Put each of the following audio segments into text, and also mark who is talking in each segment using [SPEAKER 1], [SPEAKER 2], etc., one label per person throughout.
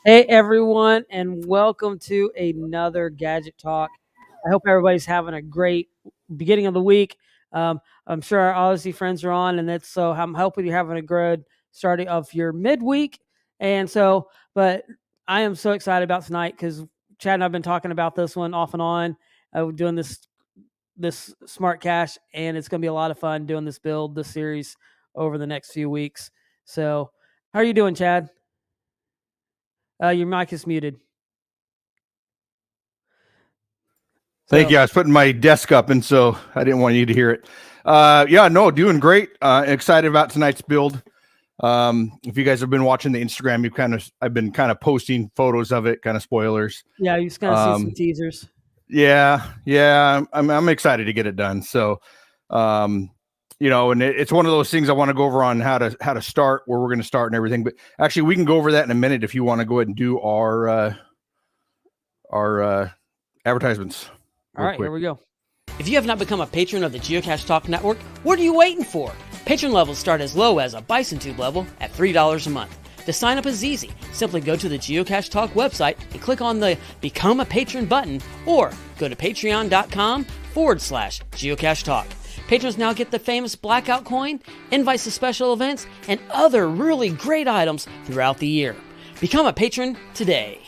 [SPEAKER 1] Hey everyone, and welcome to another Gadget Talk. I hope everybody's having a great beginning of the week. I'm sure our Odyssey friends are on, and that's so I'm hoping you're having a good starting of your midweek. And so, but I am so excited about tonight because Chad and I've been talking about this one off and on. We're doing this smart cache, and it's going to be a lot of fun doing this series over the next few weeks. So, how are you doing, Chad? Your mic is muted.
[SPEAKER 2] Thank
[SPEAKER 1] So,
[SPEAKER 2] you. I was putting my desk up, and so I didn't want you to hear it. Doing great. Excited about tonight's build. If you guys have been watching the Instagram, I've been kind of posting photos of it, kind of spoilers.
[SPEAKER 1] yeah, you just kind of see some teasers.
[SPEAKER 2] Yeah. I'm excited to get it done. So, and it's one of those things I want to go over on how to start, where we're going to start, and everything. But actually, we can go over that in a minute if you want to go ahead and do our advertisements.
[SPEAKER 1] All right,
[SPEAKER 2] quick.
[SPEAKER 1] here we go. If you have not become a patron of the Geocache Talk Network, what are you waiting for? Patron levels start as low as a Bison Tube level at $3 a month. To sign up is easy. Simply go to the Geocache Talk website and click on the Become a Patron button, or go to patreon.com/Geocache Talk. Patrons now get the famous Blackout coin, invites to special events, and other really great items throughout the year. Become a patron today.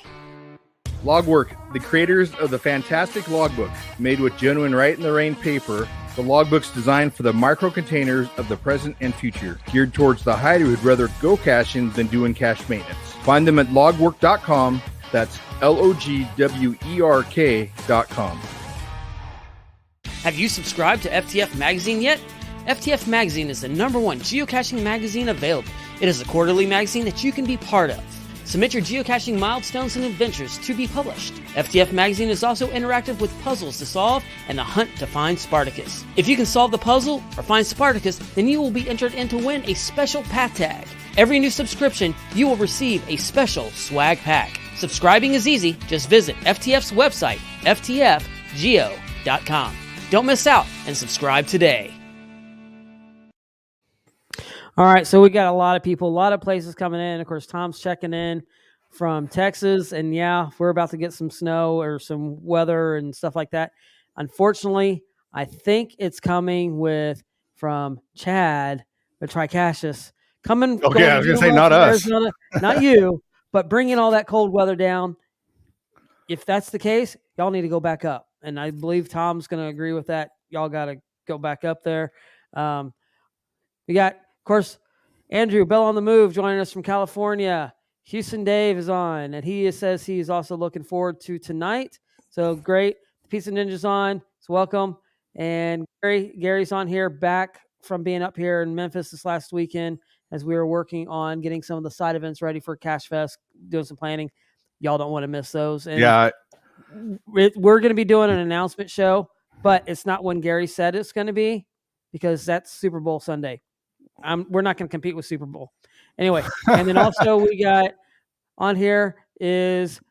[SPEAKER 3] Logwork, the creators of the fantastic logbook, made with genuine Write in the Rain paper. The logbook's designed for the micro containers of the present and future, geared towards the hider who'd rather go caching than doing cache maintenance. Find them at logwork.com. That's LOGWERK.com.
[SPEAKER 1] Have you subscribed to FTF Magazine yet? FTF Magazine is the #1 geocaching magazine available. It is a quarterly magazine that you can be part of. Submit your geocaching milestones and adventures to be published. FTF Magazine is also interactive with puzzles to solve and the hunt to find Spartacus. If you can solve the puzzle or find Spartacus, then you will be entered in to win a special path tag. Every new subscription, you will receive a special swag pack. Subscribing is easy. Just visit FTF's website, ftfgeo.com. Don't miss out and subscribe today. All right, so we got a lot of people, a lot of places coming in. Of course, Tom's checking in from Texas, and yeah, we're about to get some snow or some weather and stuff like that. Unfortunately, I think it's coming from Chad, the Tricacheus, coming.
[SPEAKER 2] Okay, I was going to say not us,
[SPEAKER 1] Arizona, not you, but bringing all that cold weather down. If that's the case, y'all need to go back up, and I believe Tom's going to agree with that. Y'all got to go back up there. We got, of course, Andrew Bell on the Move joining us from California. Houston Dave is on, and he says he's also looking forward to tonight. So great. The Pizza Ninja's on. So welcome. And Gary's on here, back from being up here in Memphis this last weekend as we were working on getting some of the side events ready for Cache Fest, doing some planning. Y'all don't want to miss those. And
[SPEAKER 2] yeah.
[SPEAKER 1] We're going to be doing an announcement show, but it's not when Gary said it's going to be, because that's Super Bowl Sunday. We're not going to compete with Super Bowl. Anyway, and then also we got on here is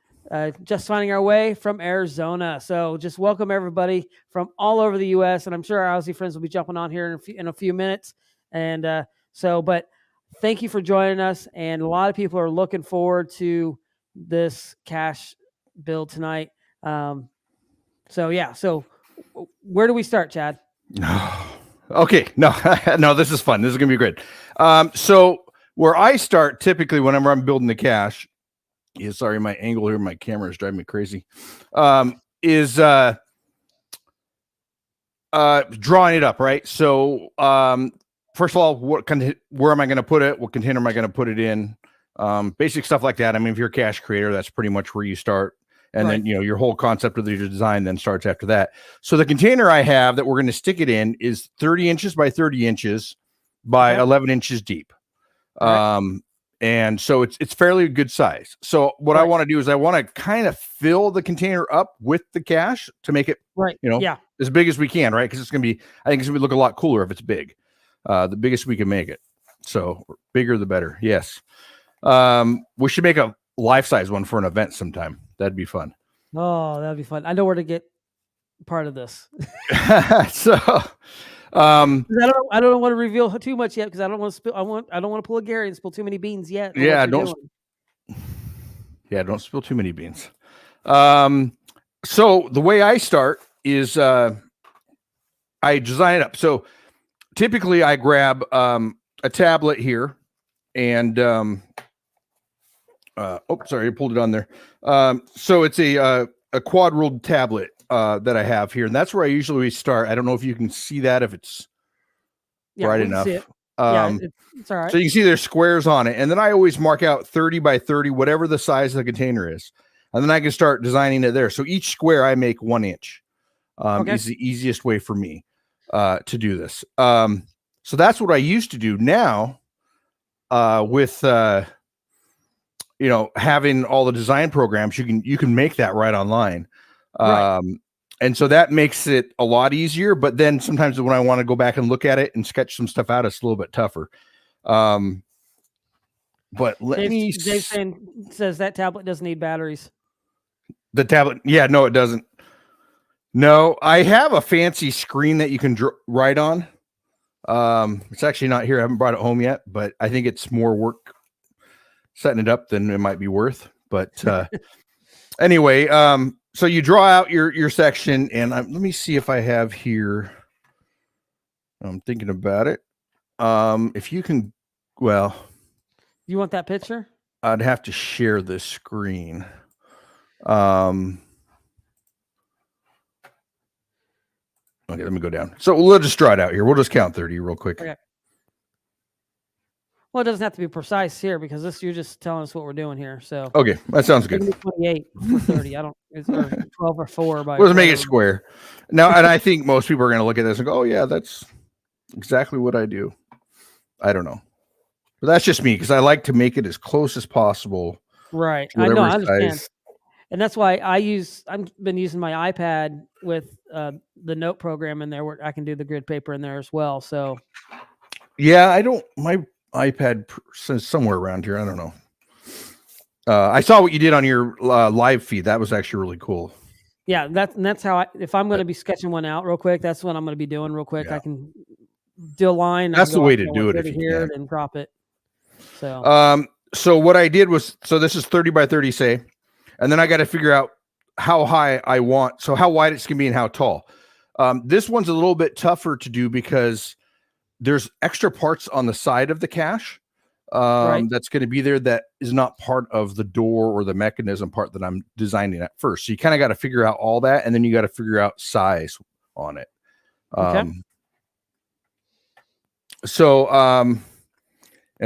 [SPEAKER 1] Just Finding Our Way from Arizona. So just welcome everybody from all over the U.S., and I'm sure our Aussie friends will be jumping on here in a few minutes. And but thank you for joining us, and a lot of people are looking forward to this cache build tonight. So where do we start, Chad?
[SPEAKER 2] Okay, no, this is fun. This is gonna be great. So where I start typically whenever I'm building the cache is, sorry, my angle here, my camera is driving me crazy. Is drawing it up, right? So first of all, where am I going to put it? What container am I going to put it in? Basic stuff like that. I mean, if you're a cache creator, that's pretty much where you start. And
[SPEAKER 1] right.
[SPEAKER 2] Then, your whole concept of your design then starts after that. So the container I have that we're going to stick it in is 30 inches by 30 inches by 11 inches deep.
[SPEAKER 1] Right.
[SPEAKER 2] And so it's fairly good size. So what I want to do is I want to kind of fill the container up with the cache to make it, as big as we can, right? Because I think it's going to look a lot cooler if it's big. The biggest we can make it. So bigger, the better. Yes. We should make a life-size one for an event sometime. That'd be fun.
[SPEAKER 1] Oh, that'd be fun. I know where to get part of this.
[SPEAKER 2] So
[SPEAKER 1] I don't want to reveal too much yet, because I don't want to spill. I don't want to pull a Gary and spill too many beans yet.
[SPEAKER 2] Yeah, don't. Yeah, don't spill too many beans. So the way I start is I design it up. So typically I grab a tablet here and sorry, I pulled it on there. So it's a quad ruled tablet that I have here, and that's where I usually start. I don't know if you can see that, if it's bright enough.
[SPEAKER 1] It's all right.
[SPEAKER 2] So you can see there's squares on it, and then I always mark out 30 by 30, whatever the size of the container is, and then I can start designing it there. So each square I make 1 inch. Is the easiest way for me to do this. So that's what I used to do. Now, with having all the design programs, you can make that right online.
[SPEAKER 1] Right.
[SPEAKER 2] And so that makes it a lot easier. But then sometimes when I want to go back and look at it and sketch some stuff out, it's a little bit tougher. But
[SPEAKER 1] Dave says that tablet doesn't need batteries.
[SPEAKER 2] The tablet, yeah, no, it doesn't. No, I have a fancy screen that you can write on. It's actually not here. I haven't brought it home yet, but I think it's more work setting it up than it might be worth. But anyway, so you draw out your section, and let me see if I have here. I'm thinking about it. If you can, well,
[SPEAKER 1] you want that picture?
[SPEAKER 2] I'd have to share this screen. Okay, let me go down. So we'll just draw it out here. We'll just count 30 real quick.
[SPEAKER 1] Okay. Well, it doesn't have to be precise here because you're just telling us what we're doing here. So
[SPEAKER 2] okay, that sounds good.
[SPEAKER 1] 28 for 30. I don't. It's 12 or 4 by.
[SPEAKER 2] Let's make it square. Now, and I think most people are going to look at this and go, "Oh yeah, that's exactly what I do." I don't know, but that's just me because I like to make it as close as possible.
[SPEAKER 1] Right. I know. I understand. And that's why I've been using my iPad with the note program in there where I can do the grid paper in there as well. So,
[SPEAKER 2] yeah, my iPad is somewhere around here. I don't know. I saw what you did on your live feed. That was actually really cool.
[SPEAKER 1] Yeah, that's how if I'm going to be sketching one out real quick, that's what I'm going to be doing real quick.
[SPEAKER 2] Yeah.
[SPEAKER 1] I can do a line.
[SPEAKER 2] That's the way to do it. If you
[SPEAKER 1] can. And drop it. So,
[SPEAKER 2] so what I did was, so this is 30 by 30, say. And then I got to figure out how high I want. So how wide it's going to be and how tall. This one's a little bit tougher to do because there's extra parts on the side of the cache that's going to be there that is not part of the door or the mechanism part that I'm designing at first. So you kind of got to figure out all that, and then you got to figure out size on it. And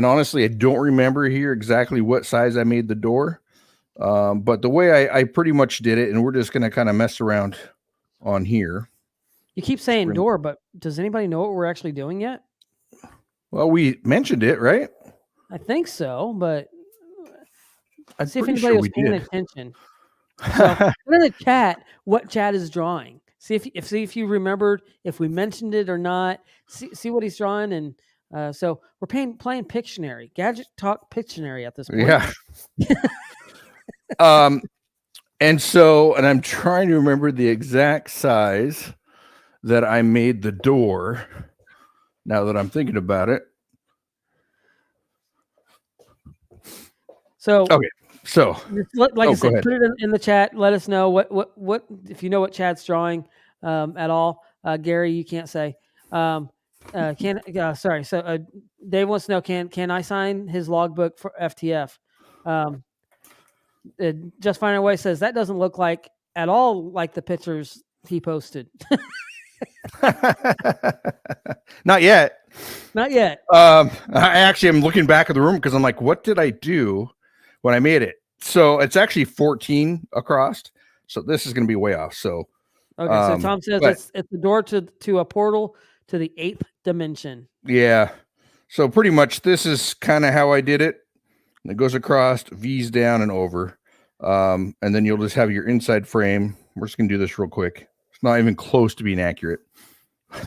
[SPEAKER 2] honestly, I don't remember here exactly what size I made the door. But the way I pretty much did it, and we're just going to kind of mess around on here.
[SPEAKER 1] You keep saying door, but does anybody know what we're actually doing yet?
[SPEAKER 2] Well, we mentioned it, right?
[SPEAKER 1] I think so, but
[SPEAKER 2] let's
[SPEAKER 1] see if anybody was paying attention. So put in the chat what Chad is drawing. See if you remembered if we mentioned it or not. See what he's drawing, and so we're playing Pictionary, Gadget Talk Pictionary at this point.
[SPEAKER 2] Yeah. And I'm trying to remember the exact size that I made the door. Now that I'm thinking about it.
[SPEAKER 1] So
[SPEAKER 2] okay. So
[SPEAKER 1] like I said, put it in the chat. Let us know what if you know what Chad's drawing at all. Gary, you can't say. Sorry. So Dave wants to know can I sign his logbook for FTF? Just Find Our Way says that doesn't look like at all like the pictures he posted.
[SPEAKER 2] Not yet.
[SPEAKER 1] I
[SPEAKER 2] actually am looking back at the room because I'm like, what did I do when I made it? So it's actually 14 across. So this is going to be way off. So
[SPEAKER 1] okay. So Tom says it's the door to a portal to the 8th dimension.
[SPEAKER 2] Yeah. So pretty much this is kind of how I did it. It goes across, V's down and over. And then you'll just have your inside frame. We're just going to do this real quick. It's not even close to being accurate.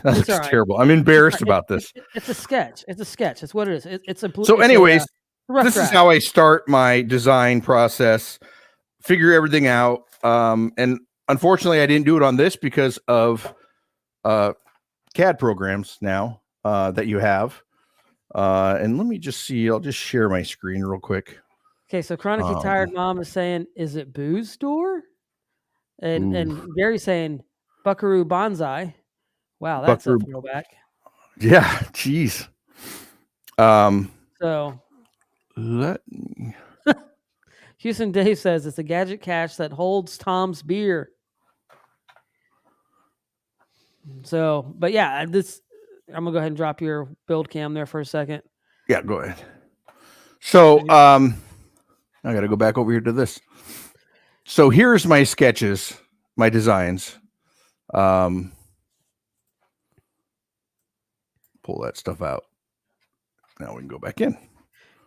[SPEAKER 2] That looks terrible. I'm embarrassed about this.
[SPEAKER 1] It's a sketch. That's what it is. It's a
[SPEAKER 2] So anyways, this is how I start my design process, figure everything out. And unfortunately, I didn't do it on this because of CAD programs now that you have. And let me just see. I'll just share my screen real quick.
[SPEAKER 1] Okay, so Chronically Tired Mom is saying, is it Boo's store? And Gary's saying, Buckaroo Bonsai. Wow, that's a throwback.
[SPEAKER 2] Yeah, jeez.
[SPEAKER 1] So
[SPEAKER 2] let me...
[SPEAKER 1] Houston Dave says it's a gadget cache that holds Tom's beer. So, but yeah, I'm gonna go ahead and drop your build cam there for a second.
[SPEAKER 2] Yeah, go ahead. So, I got to go back over here to this. So here's my sketches, my designs. Pull that stuff out. Now we can go back in.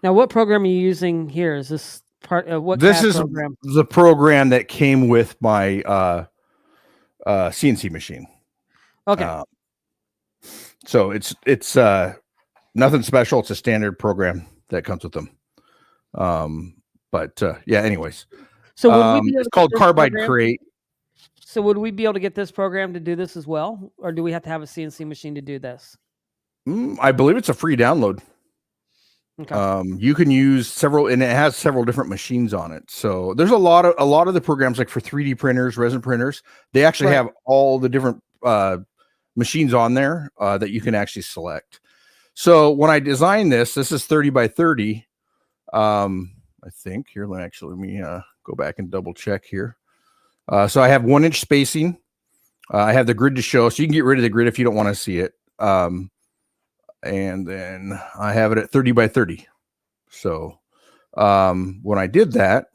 [SPEAKER 1] Now, what program are you using here? Is this part of what?
[SPEAKER 2] This is
[SPEAKER 1] program?
[SPEAKER 2] The program that came with my CNC machine.
[SPEAKER 1] Okay.
[SPEAKER 2] So it's nothing special. It's a standard program that comes with them. But yeah, anyways.
[SPEAKER 1] So would we be
[SPEAKER 2] it's called Carbide Crate.
[SPEAKER 1] So would we be able to get this program to do this as well? Or do we have to have a CNC machine to do this?
[SPEAKER 2] I believe it's a free download.
[SPEAKER 1] Okay.
[SPEAKER 2] You can use several, and it has several different machines on it. So there's a lot of the programs, like for 3D printers, resin printers, they actually have all the different machines on there that you can actually select. So when I designed this is 30 by 30. I think here, let me go back and double check here. So I have 1 inch spacing. I have the grid to show, so you can get rid of the grid if you don't want to see it. And then I have it at 30 by 30. So when I did that,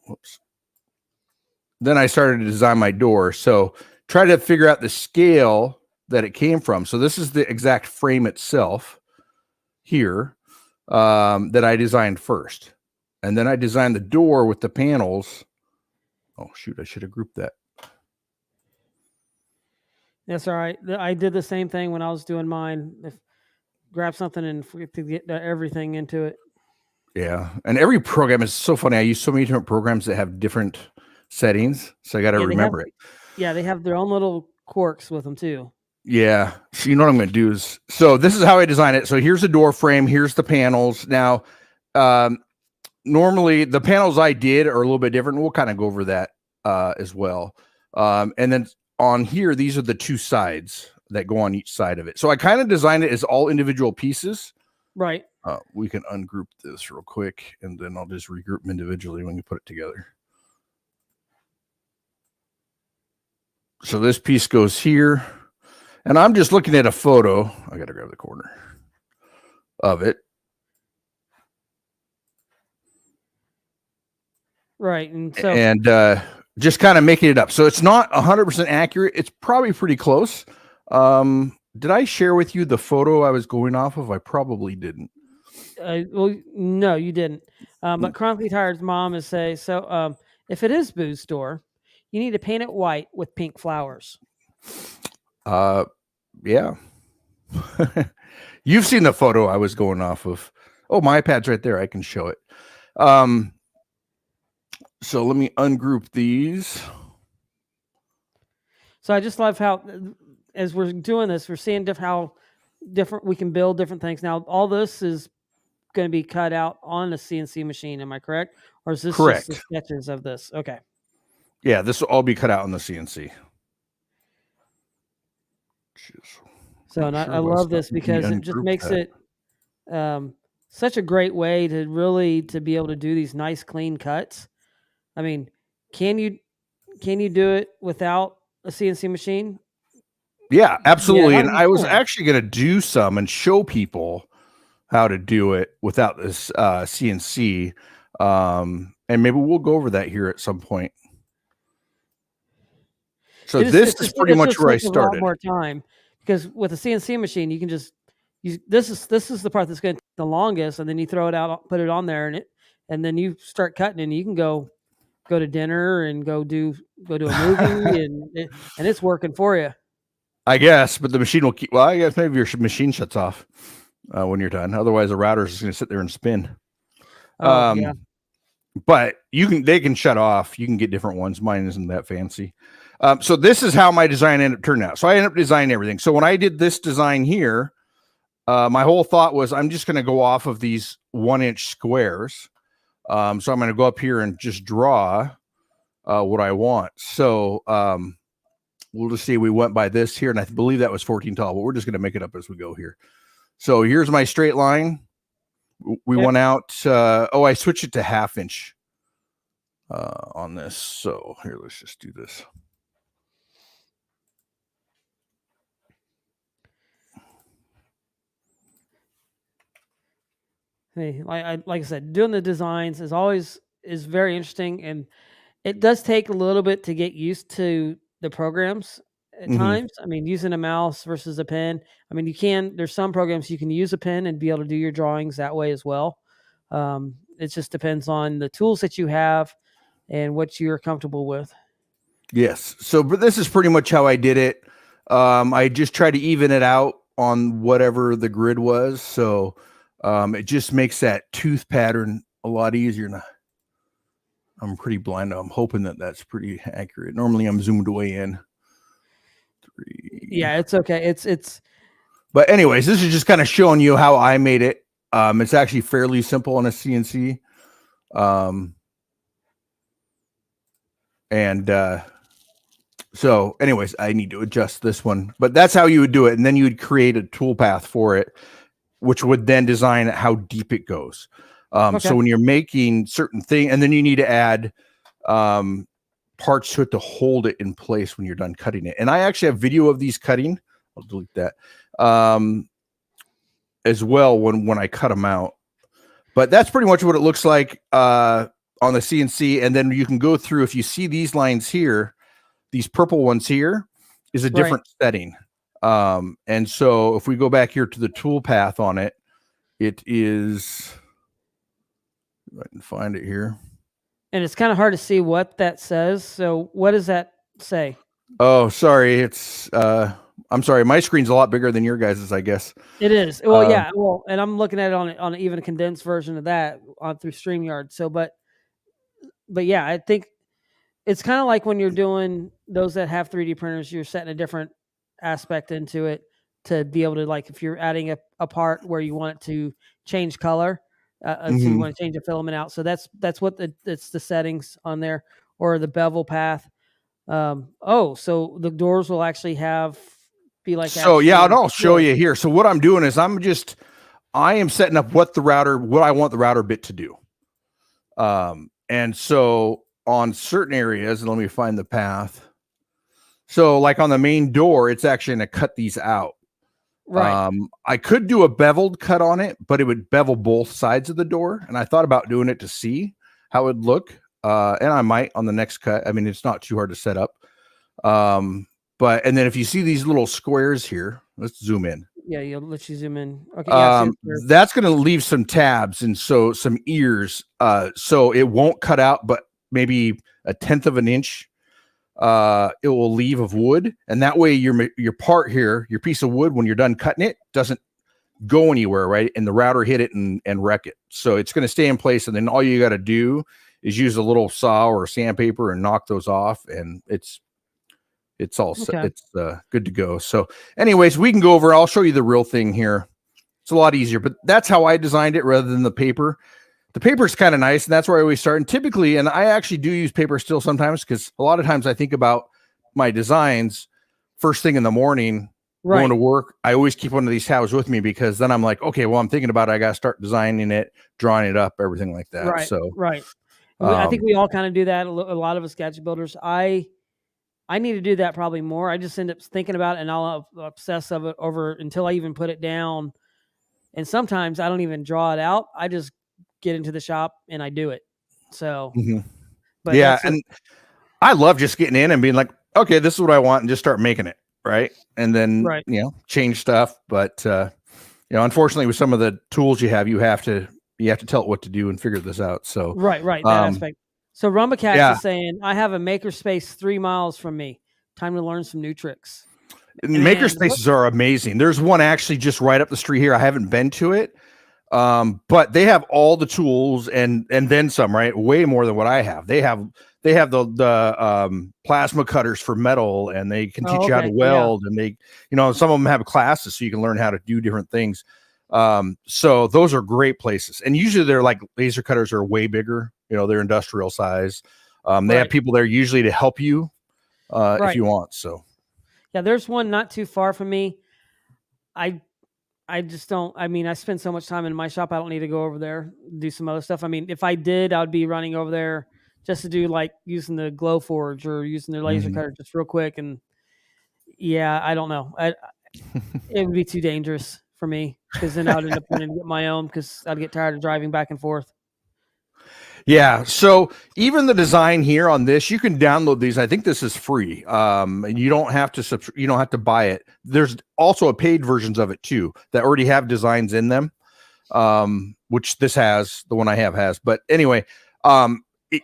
[SPEAKER 2] then I started to design my door. So try to figure out the scale that it came from. So this is the exact frame itself here that I designed first. And then I designed the door with the panels. Oh, shoot, I should have grouped that.
[SPEAKER 1] That's all right. I did the same thing when I was doing mine. Grab something and to get everything into it.
[SPEAKER 2] Yeah, and every program is so funny. I use so many different programs that have different settings, so I got to remember it.
[SPEAKER 1] Yeah, they have their own little quirks with them too.
[SPEAKER 2] Yeah, so you know what I'm going to do is, so this is how I design it. So here's the door frame, here's the panels. Now, normally the panels I did are a little bit different. We'll kind of go over that as well. And then on here, these are the 2 sides that go on each side of it. So I kind of designed it as all individual pieces.
[SPEAKER 1] Right.
[SPEAKER 2] We can ungroup this real quick, and then I'll just regroup them individually when you put it together. So this piece goes here, and I'm just looking at a photo. I got to grab the corner of it.
[SPEAKER 1] Right.
[SPEAKER 2] And just kind of making it up. So it's not 100% accurate. It's probably pretty close. Did I share with you the photo I was going off of? I probably didn't.
[SPEAKER 1] Well, no, you didn't. But Chronically Tired's mom is saying, so if it is Boo's store, you need to paint it white with pink flowers.
[SPEAKER 2] Yeah. You've seen the photo I was going off of. Oh, my iPad's right there. I can show it. So let me ungroup these.
[SPEAKER 1] So I just love how, as we're doing this, we're seeing how different we can build different things. Now, all this is going to be cut out on the CNC machine. Am I correct? Or is this just the sketches of this? Okay.
[SPEAKER 2] Yeah, this will all be cut out on the CNC.
[SPEAKER 1] So I love this because it just makes it such a great way to really be able to do these nice clean cuts. I mean, can you do it without a CNC machine?
[SPEAKER 2] Yeah, absolutely. And I was actually going to do some and show people how to do it without this CNC. And maybe we'll go over that here at some point. So this is pretty much where I started.
[SPEAKER 1] A lot more time, because with a CNC machine, you can just use this is the part that's going to take the longest, and then you throw it out, put it on there, and then you start cutting, and you can go to dinner and go do a movie, and it's working for you.
[SPEAKER 2] I guess, but the machine will keep. Well, I guess maybe your machine shuts off when you're done. Otherwise, the router is just going to sit there and spin.
[SPEAKER 1] Yeah.
[SPEAKER 2] But they can shut off. You can get different ones. Mine isn't that fancy. So this is how my design ended up turning out. So I ended up designing everything. So when I did this design here, my whole thought was I'm just going to go off of these 1 inch squares. So I'm going to go up here and just draw what I want. So we'll just see. We went by this here, and I believe that was 14 tall, but we're just going to make it up as we go here. So here's my straight line. We went out. I switched it to 1/2 inch on this. So here, let's just do this.
[SPEAKER 1] Hey, like I said, doing the designs is very interesting, and it does take a little bit to get used to the programs at times. I mean, using a mouse versus a pen. I mean, there's some programs you can use a pen and be able to do your drawings that way as well. It just depends on the tools that you have and what you're comfortable with.
[SPEAKER 2] Yes. So, but this is pretty much how I did it. I just tried to even it out on whatever the grid was. So it just makes that tooth pattern a lot easier. Now, I'm pretty blind. I'm hoping that that's pretty accurate. Normally I'm zoomed way in. 3.
[SPEAKER 1] Yeah, it's okay. It's.
[SPEAKER 2] But anyways, this is just kind of showing you how I made it. It's actually fairly simple on a CNC. So anyways, I need to adjust this one, but that's how you would do it. And then you would create a tool path for it, which would then design how deep it goes. So when you're making certain things, and then you need to add parts to it to hold it in place when you're done cutting it. And I actually have video of these cutting. I'll delete that as well when I cut them out. But that's pretty much what it looks like on the CNC. And then you can go through, if you see these lines here, these purple ones here is a different setting. And so if we go back here to the tool path on it, it is, if I can find it here.
[SPEAKER 1] And it's kind of hard to see what that says. So what does that say?
[SPEAKER 2] Oh, sorry. It's, I'm sorry. My screen's a lot bigger than your guys's, I guess.
[SPEAKER 1] It is. Well, yeah. Well, and I'm looking at it on even a condensed version of that through StreamYard. So, but yeah, I think it's kind of like when you're doing those that have 3D printers, you're setting a different aspect into it to be able to, like, if you're adding a part where you want it to change color, so you want to change a filament out. So that's what it's the settings on there, or the bevel path. So the doors will actually be like,
[SPEAKER 2] so yeah, and I'll show you here. So what I'm doing is I am setting up what I want the router bit to do. And so on certain areas, and let me find the path. So like on the main door, it's actually going to cut these out.
[SPEAKER 1] Right.
[SPEAKER 2] I could do a beveled cut on it, but it would bevel both sides of the door. And I thought about doing it to see how it would look. And I might on the next cut. I mean, it's not too hard to set up. And then if you see these little squares here, let's zoom in.
[SPEAKER 1] Yeah, you'll let you zoom in. Okay. Yeah,
[SPEAKER 2] that's going to leave some tabs and so some ears. So it won't cut out, but maybe 1/10 of an inch. It will leave of wood, and that way your part here, your piece of wood, when you're done cutting it, doesn't go anywhere, right? And the router hit it and wreck it. So it's going to stay in place, and then all you got to do is use a little saw or sandpaper and knock those off, and it's all set. It's good to go. So anyways, we can go over. I'll show you the real thing here. It's a lot easier, but that's how I designed it rather than the paper. The paper is kind of nice, and that's where I always start. And typically, and I actually do use paper still sometimes, because a lot of times I think about my designs first thing in the morning, going to work. I always keep one of these tabs with me, because then I'm like, okay, well, I'm thinking about it. I got to start designing it, drawing it up, everything like that.
[SPEAKER 1] Right.
[SPEAKER 2] So,
[SPEAKER 1] right. I think we all kind of do that. A lot of us gadget builders. I need to do that probably more. I just end up thinking about it, and I'll obsess of it over until I even put it down. And sometimes I don't even draw it out. I just get into the shop and I do it. So,
[SPEAKER 2] but yeah, and I love just getting in and being like, okay, this is what I want, and just start making it, right? And then change stuff. But unfortunately, with some of the tools you have to tell it what to do and figure this out. So
[SPEAKER 1] right, that aspect. So Rumbacache is saying, I have a makerspace 3 miles from me. Time to learn some new tricks.
[SPEAKER 2] Makerspaces are amazing. There's one actually just right up the street here. I haven't been to it. But they have all the tools and then some, right? Way more than what I have. They have the plasma cutters for metal, and they can teach you how to weld, and they, some of them have classes so you can learn how to do different things. So those are great places. And usually they're like laser cutters are way bigger, they're industrial size. They have people there usually to help you if you want. So
[SPEAKER 1] yeah, there's one not too far from me. I just don't, I spend so much time in my shop. I don't need to go over there, do some other stuff. I mean, if I did, I'd be running over there just to do like using the glow forge or using their laser cutter just real quick. And yeah, I don't know. It would be too dangerous for me because then I would end up wanting to get my own because I'd get tired of driving back and forth.
[SPEAKER 2] Yeah. So even the design here on this, you can download these. I think this is free. And you don't have to buy it. There's also paid versions of it too that already have designs in them. Which this has, the one I have has. But anyway,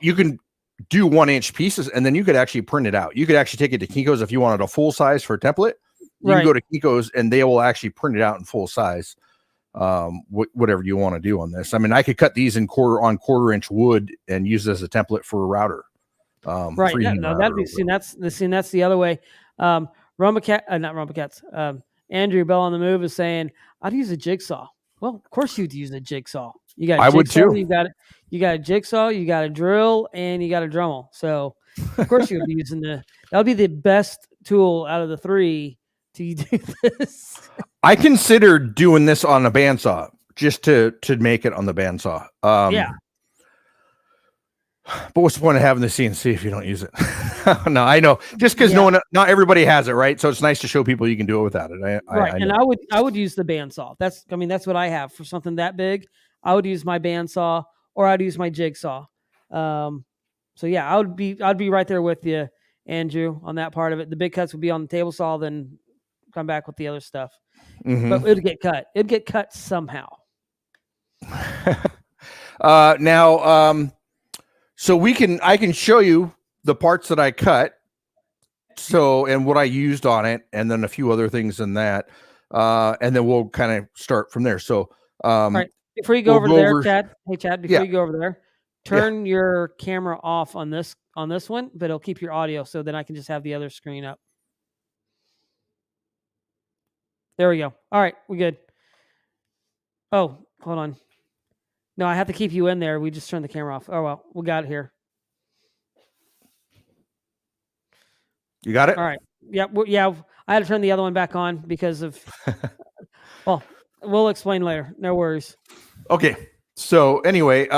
[SPEAKER 2] you can do 1-inch pieces and then you could actually print it out. You could actually take it to Kinko's if you wanted a full size for a template. You can go to Kinko's and they will actually print it out in full size. Whatever you want to do on this. I mean, I could cut these in quarter-inch wood and use it as a template for a router.
[SPEAKER 1] Right. Yeah, no, that'd be that's the other way. Not Rumbacats. Andrew Bell on the Move is saying, I'd use a jigsaw. Well, of course you'd use a jigsaw. You got a jigsaw,
[SPEAKER 2] would too.
[SPEAKER 1] You got a jigsaw, you got a drill, and you got a Dremel. So of course you would be using that would be the best tool out of the three to do this.
[SPEAKER 2] I considered doing this on a bandsaw just to make it on the bandsaw.
[SPEAKER 1] Yeah.
[SPEAKER 2] But what's the point of having the CNC if you don't use it? No, I know. Just because not everybody has it, right? So it's nice to show people you can do it without it.
[SPEAKER 1] I would use the bandsaw. That's what I have for something that big. I would use my bandsaw or I'd use my jigsaw. So yeah, I'd be right there with you, Andrew, on that part of it. The big cuts would be on the table saw, then come back with the other stuff. But it'd get cut. It'd get cut somehow.
[SPEAKER 2] Now, so I can show you the parts that I cut. So, and what I used on it, and then a few other things in that. And then we'll kind of start from there. So,
[SPEAKER 1] all right. Before you go over there, Chad. Hey, Chad, before you go over there, turn your camera off on this one, but it'll keep your audio so then I can just have the other screen up. There we go. All right, we good. Oh, hold on. No, I have to keep you in there. We just turned the camera off. Oh, well, we got it here.
[SPEAKER 2] You got it?
[SPEAKER 1] All right. Yeah, I had to turn the other one back on because of... well, we'll explain later. No worries.
[SPEAKER 2] Okay. So anyway, you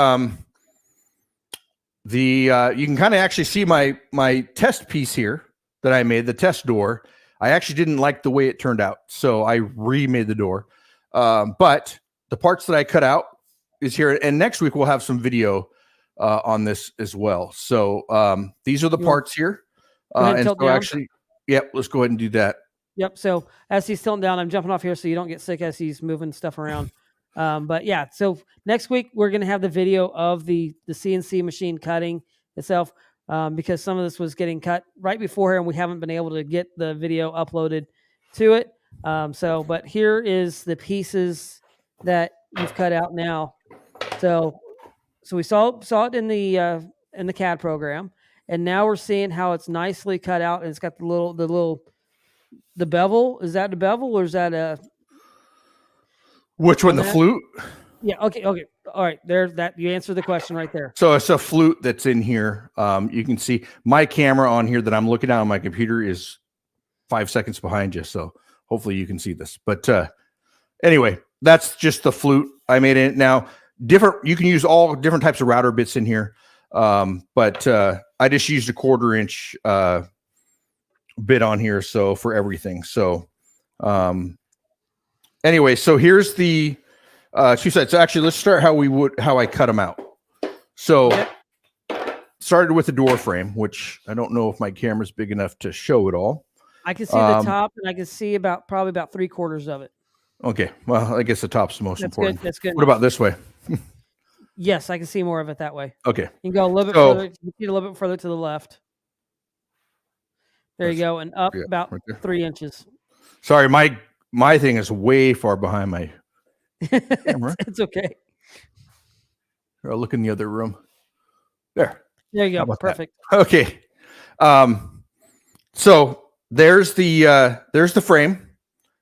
[SPEAKER 2] can kind of actually see my test piece here that I made, the test door. I actually didn't like the way it turned out, so I remade the door. But the parts that I cut out is here, and next week we'll have some video on this as well. So these are the parts here. And so actually, let's go ahead and do that.
[SPEAKER 1] Yep. So as he's tilting down, I'm jumping off here so you don't get sick as he's moving stuff around. But yeah, so next week we're going to have the video of the CNC machine cutting itself. Because some of this was getting cut right before here and we haven't been able to get the video uploaded to it. But here is the pieces that you've cut out now. So we saw it in the CAD program, and now we're seeing how it's nicely cut out, and it's got the bevel. Is that the bevel or is that a?
[SPEAKER 2] Which one? The flute?
[SPEAKER 1] Yeah. Okay. All right. There's that. You answered the question right there.
[SPEAKER 2] So it's a flute that's in here. You can see my camera on here that I'm looking at on my computer is 5 seconds behind you. So hopefully you can see this. But anyway, that's just the flute. I made it now different. You can use all different types of router bits in here. But I just used a 1/4-inch bit on here. So for everything. So anyway, so here's the two sides. So actually, let's start how I cut them out. So started with the door frame, which I don't know if my camera's big enough to show it all.
[SPEAKER 1] I can see the top, and I can see probably about 3/4 of it.
[SPEAKER 2] Okay, well, I guess the top's the most important.
[SPEAKER 1] Good. That's good.
[SPEAKER 2] What about this way?
[SPEAKER 1] Yes, I can see more of it that way.
[SPEAKER 2] Okay,
[SPEAKER 1] you can go a little bit further. You can see a little bit further to the left. There you go, and up about right 3 inches.
[SPEAKER 2] Sorry, my thing is way far behind my camera.
[SPEAKER 1] It's okay.
[SPEAKER 2] I'll look in the other room. There
[SPEAKER 1] you go. Perfect.
[SPEAKER 2] That? Okay. So there's the frame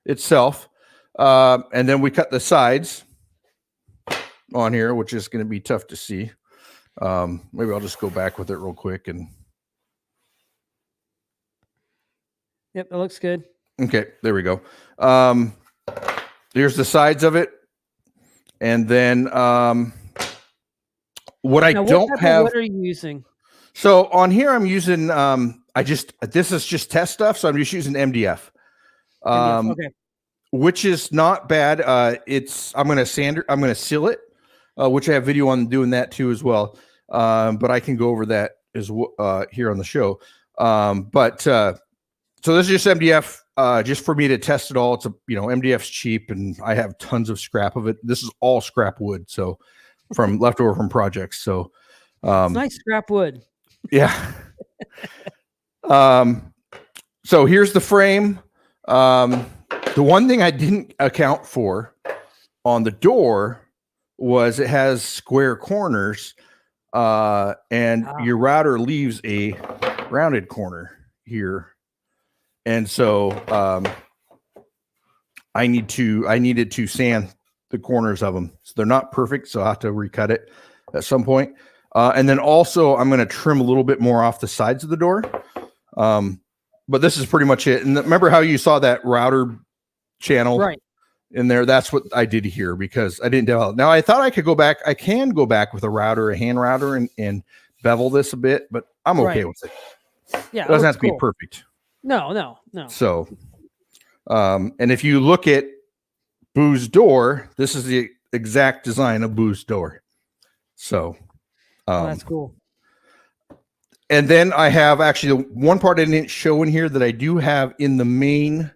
[SPEAKER 2] itself. And then we cut the sides on here, which is going to be tough to see. Maybe I'll just go back with it real quick. And
[SPEAKER 1] yep, it looks good.
[SPEAKER 2] Okay, there we go. Here's the sides of it. And then what I don't have.
[SPEAKER 1] What are you using?
[SPEAKER 2] So on here, I'm using, this is just test stuff. So I'm just using MDF.
[SPEAKER 1] Okay.
[SPEAKER 2] Which is not bad. I'm going to seal it, which I have video on doing that too as well. But I can go over that as here on the show. So this is just MDF, just for me to test it all. It's MDF's cheap, and I have tons of scrap of it. This is all scrap wood, so from leftover from projects. So
[SPEAKER 1] it's nice scrap wood.
[SPEAKER 2] Yeah. So here's the frame. The one thing I didn't account for on the door was it has square corners, and your router leaves a rounded corner here. And so I needed to sand the corners of them. So they're not perfect, so I'll have to recut it at some point. And then also I'm going to trim a little bit more off the sides of the door. But this is pretty much it. And remember how you saw that router channel in there? That's what I did here because I didn't develop. Now I thought I could go back. I can go back with a hand router and bevel this a bit, but I'm okay with it.
[SPEAKER 1] Yeah.
[SPEAKER 2] It doesn't have to be perfect.
[SPEAKER 1] No.
[SPEAKER 2] So, and if you look at Boo's door, this is the exact design of Boo's door. So,
[SPEAKER 1] that's cool.
[SPEAKER 2] And then I have actually one part I didn't show in here that I do have in the main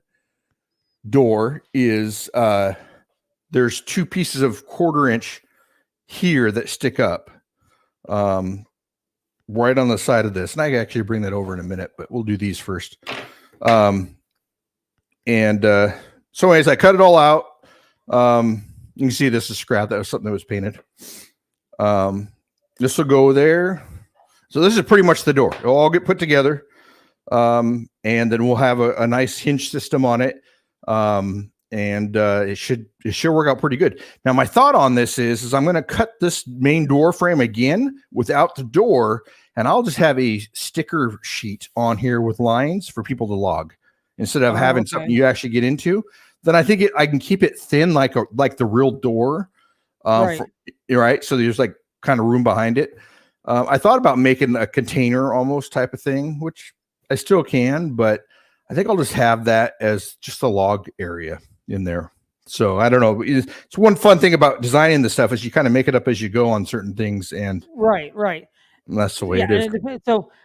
[SPEAKER 2] door is there's two pieces of 1/4 inch here that stick up right on the side of this. And I can actually bring that over in a minute, but we'll do these first. So anyways, I cut it all out. You can see this is scrap. That was something that was painted. This will go there. So this is pretty much the door. It'll all get put together. And then we'll have a nice hinge system on it. It should work out pretty good. Now, my thought on this is I'm going to cut this main door frame again without the door, and I'll just have a sticker sheet on here with lines for people to log instead of having something you actually get into. Then I think I can keep it thin like the real door. Right. So there's like kind of room behind it. I thought about making a container almost type of thing, which I still can, but I think I'll just have that as just a log area in there. So I don't know. It's one fun thing about designing the stuff is you kind of make it up as you go on certain things. And
[SPEAKER 1] right.
[SPEAKER 2] That's the way it is.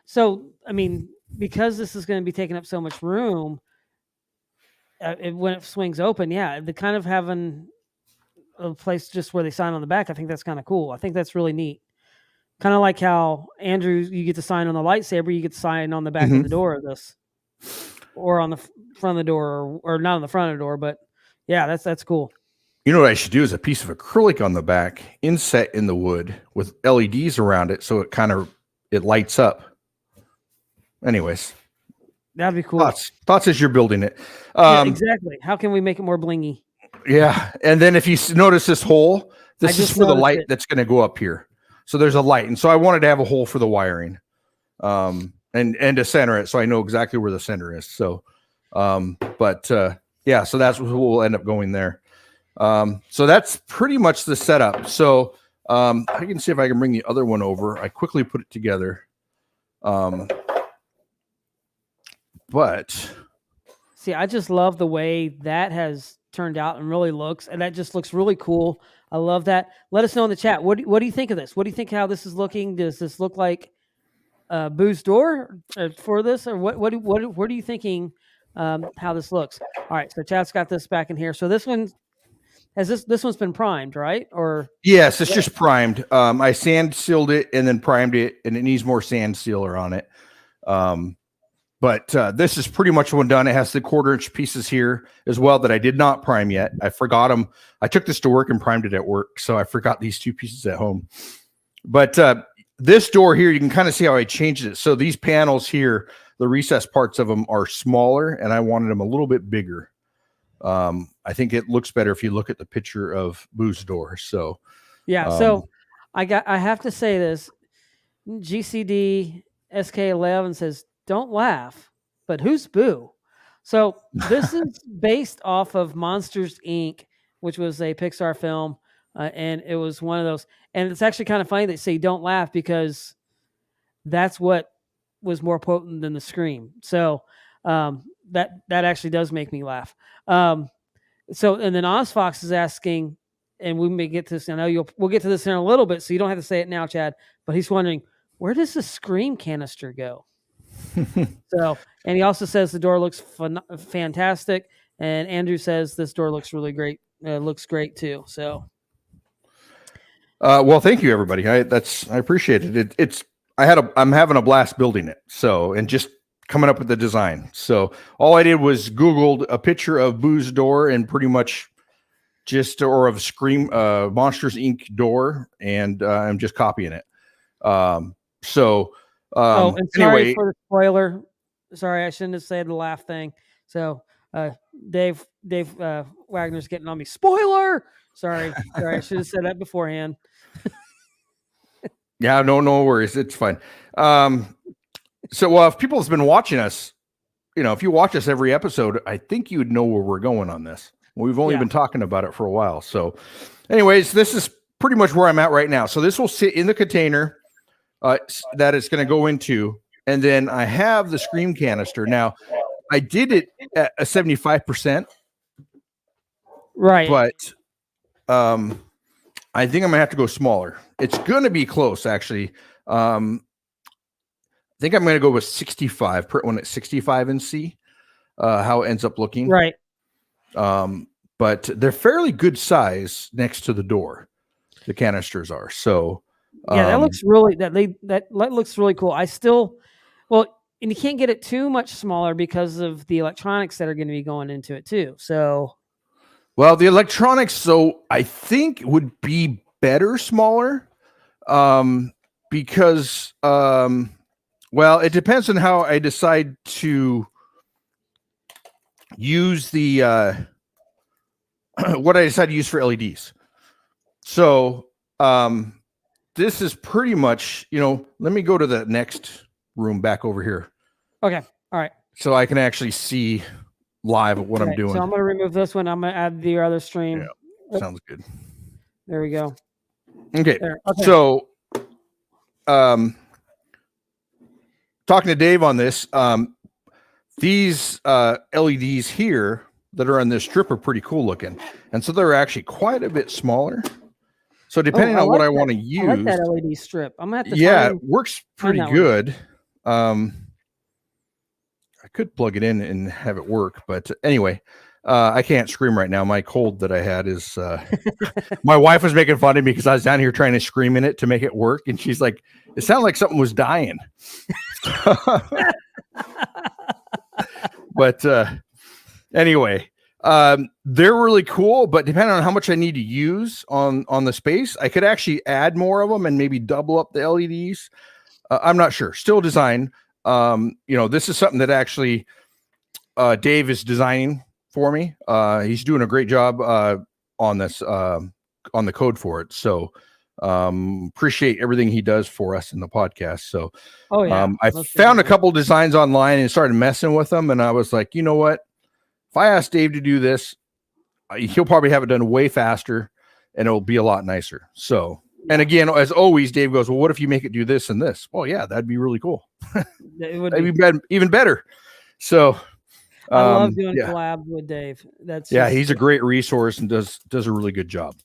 [SPEAKER 1] So, I mean, because this is going to be taking up so much room, when it swings open, the kind of having a place just where they sign on the back, I think that's kind of cool. I think that's really neat. Kind of like how Andrew, you get to sign on the lightsaber, you get to sign on the back of the door of this, or on the front of the door, or not on the front of the door. But yeah, that's cool.
[SPEAKER 2] You know what I should do is a piece of acrylic on the back, inset in the wood with LEDs around it, so it lights up. Anyways,
[SPEAKER 1] that'd be cool.
[SPEAKER 2] Thoughts as you're building it.
[SPEAKER 1] Exactly. How can we make it more blingy? Yeah,
[SPEAKER 2] and then if you notice this hole, this is for the light that's going to go up here. So there's a light, and so I wanted to have a hole for the wiring, and to center it, so I know exactly where the center is. So, so that's what we'll end up going there. So that's pretty much the setup. So I can see if I can bring the other one over. I quickly put it together. But
[SPEAKER 1] see, I just love the way that has turned out and really looks, and that just looks really cool. I love that. Let us know in the chat. What do you think of this? What do you think how this is looking? Does this look like Boo's door for this, or what are you thinking how this looks? All right, so Chad's got this back in here. So this one this one's been primed, right? Or
[SPEAKER 2] yes, it's just primed. I sand sealed it and then primed it, and it needs more sand sealer on it. But this is pretty much one done. It has the 1/4 inch pieces here as well that I did not prime yet. I forgot them. I took this to work and primed it at work, so I forgot these two pieces at home. But this door here, you can kind of see how I changed it. So these panels here, the recessed parts of them are smaller, and I wanted them a little bit bigger. I think it looks better if you look at the picture of Boo's door. So
[SPEAKER 1] yeah. So I have to say this. GCD SK11 says, "Don't laugh, but who's Boo?" So this is based off of Monsters Inc., which was a Pixar film, and it was one of those. And it's actually kind of funny they say "Don't laugh" because that's what was more potent than the scream. So that actually does make me laugh. So and then Ozfox is asking, and we may get to this. I know we'll get to this in a little bit, so you don't have to say it now, Chad. But he's wondering, where does the scream canister go? So, and he also says the door looks fantastic. And Andrew says this door looks really great. Looks great too. So,
[SPEAKER 2] well, thank you, everybody. I appreciate it. I'm having a blast building it. So, and just coming up with the design. So all I did was Googled a picture of Boo's door and pretty much or of Scream, Monsters Inc. door. And I'm just copying it.
[SPEAKER 1] and sorry
[SPEAKER 2] anyway,
[SPEAKER 1] for the spoiler. Sorry, I shouldn't have said the laugh thing. So, Dave Wagner's getting on me. Spoiler. Sorry, I should have said that beforehand.
[SPEAKER 2] Yeah, no worries. It's fine. So, if people have been watching us, if you watch us every episode, I think you'd know where we're going on this. We've only been talking about it for a while. So, anyways, this is pretty much where I'm at right now. So this will sit in the container that it's going to go into. And then I have the Scream canister. Now, I did it at a 75%.
[SPEAKER 1] Right.
[SPEAKER 2] But I think I'm going to have to go smaller. It's going to be close, actually. I think I'm going to go with 65 when it's 65 and see how it ends up looking.
[SPEAKER 1] Right.
[SPEAKER 2] But they're fairly good size next to the door. The canisters are. So
[SPEAKER 1] that looks really that looks really cool. And you can't get it too much smaller because of the electronics that are going to be going into it too. So,
[SPEAKER 2] well, the electronics, so I think would be better smaller, because it depends on how I decide to use the what I decide to use for LEDs. So this is pretty much, let me go to the next room back over here.
[SPEAKER 1] Okay. All right.
[SPEAKER 2] So I can actually see live what I'm doing.
[SPEAKER 1] So I'm going to remove this one. I'm going to add the other stream.
[SPEAKER 2] Yeah, sounds good.
[SPEAKER 1] There we go.
[SPEAKER 2] Okay. So talking to Dave on this, these LEDs here that are on this strip are pretty cool looking. And so they're actually quite a bit smaller. So depending on what I want to use. I
[SPEAKER 1] like that LED strip. I'm going to have to
[SPEAKER 2] it works pretty good. I could plug it in and have it work, but anyway, I can't scream right now. My cold that I had is my wife was making fun of me because I was down here trying to scream in it to make it work, and she's like, it sounded like something was dying. But anyway, they're really cool, but depending on how much I need to use on the space, I could actually add more of them and maybe double up the LEDs. I'm not sure. Still design. This is something that actually Dave is designing for me. He's doing a great job on this, on the code for it. So appreciate everything he does for us in the podcast. So I found a couple designs online and started messing with them. And I was like, you know what? If I ask Dave to do this, he'll probably have it done way faster and it'll be a lot nicer. So, and again, as always, Dave goes, well, what if you make it do this and this? Well, yeah, that'd be really cool.
[SPEAKER 1] It would
[SPEAKER 2] be even better. So
[SPEAKER 1] I love doing collabs with Dave.
[SPEAKER 2] He's a great resource and does a really good job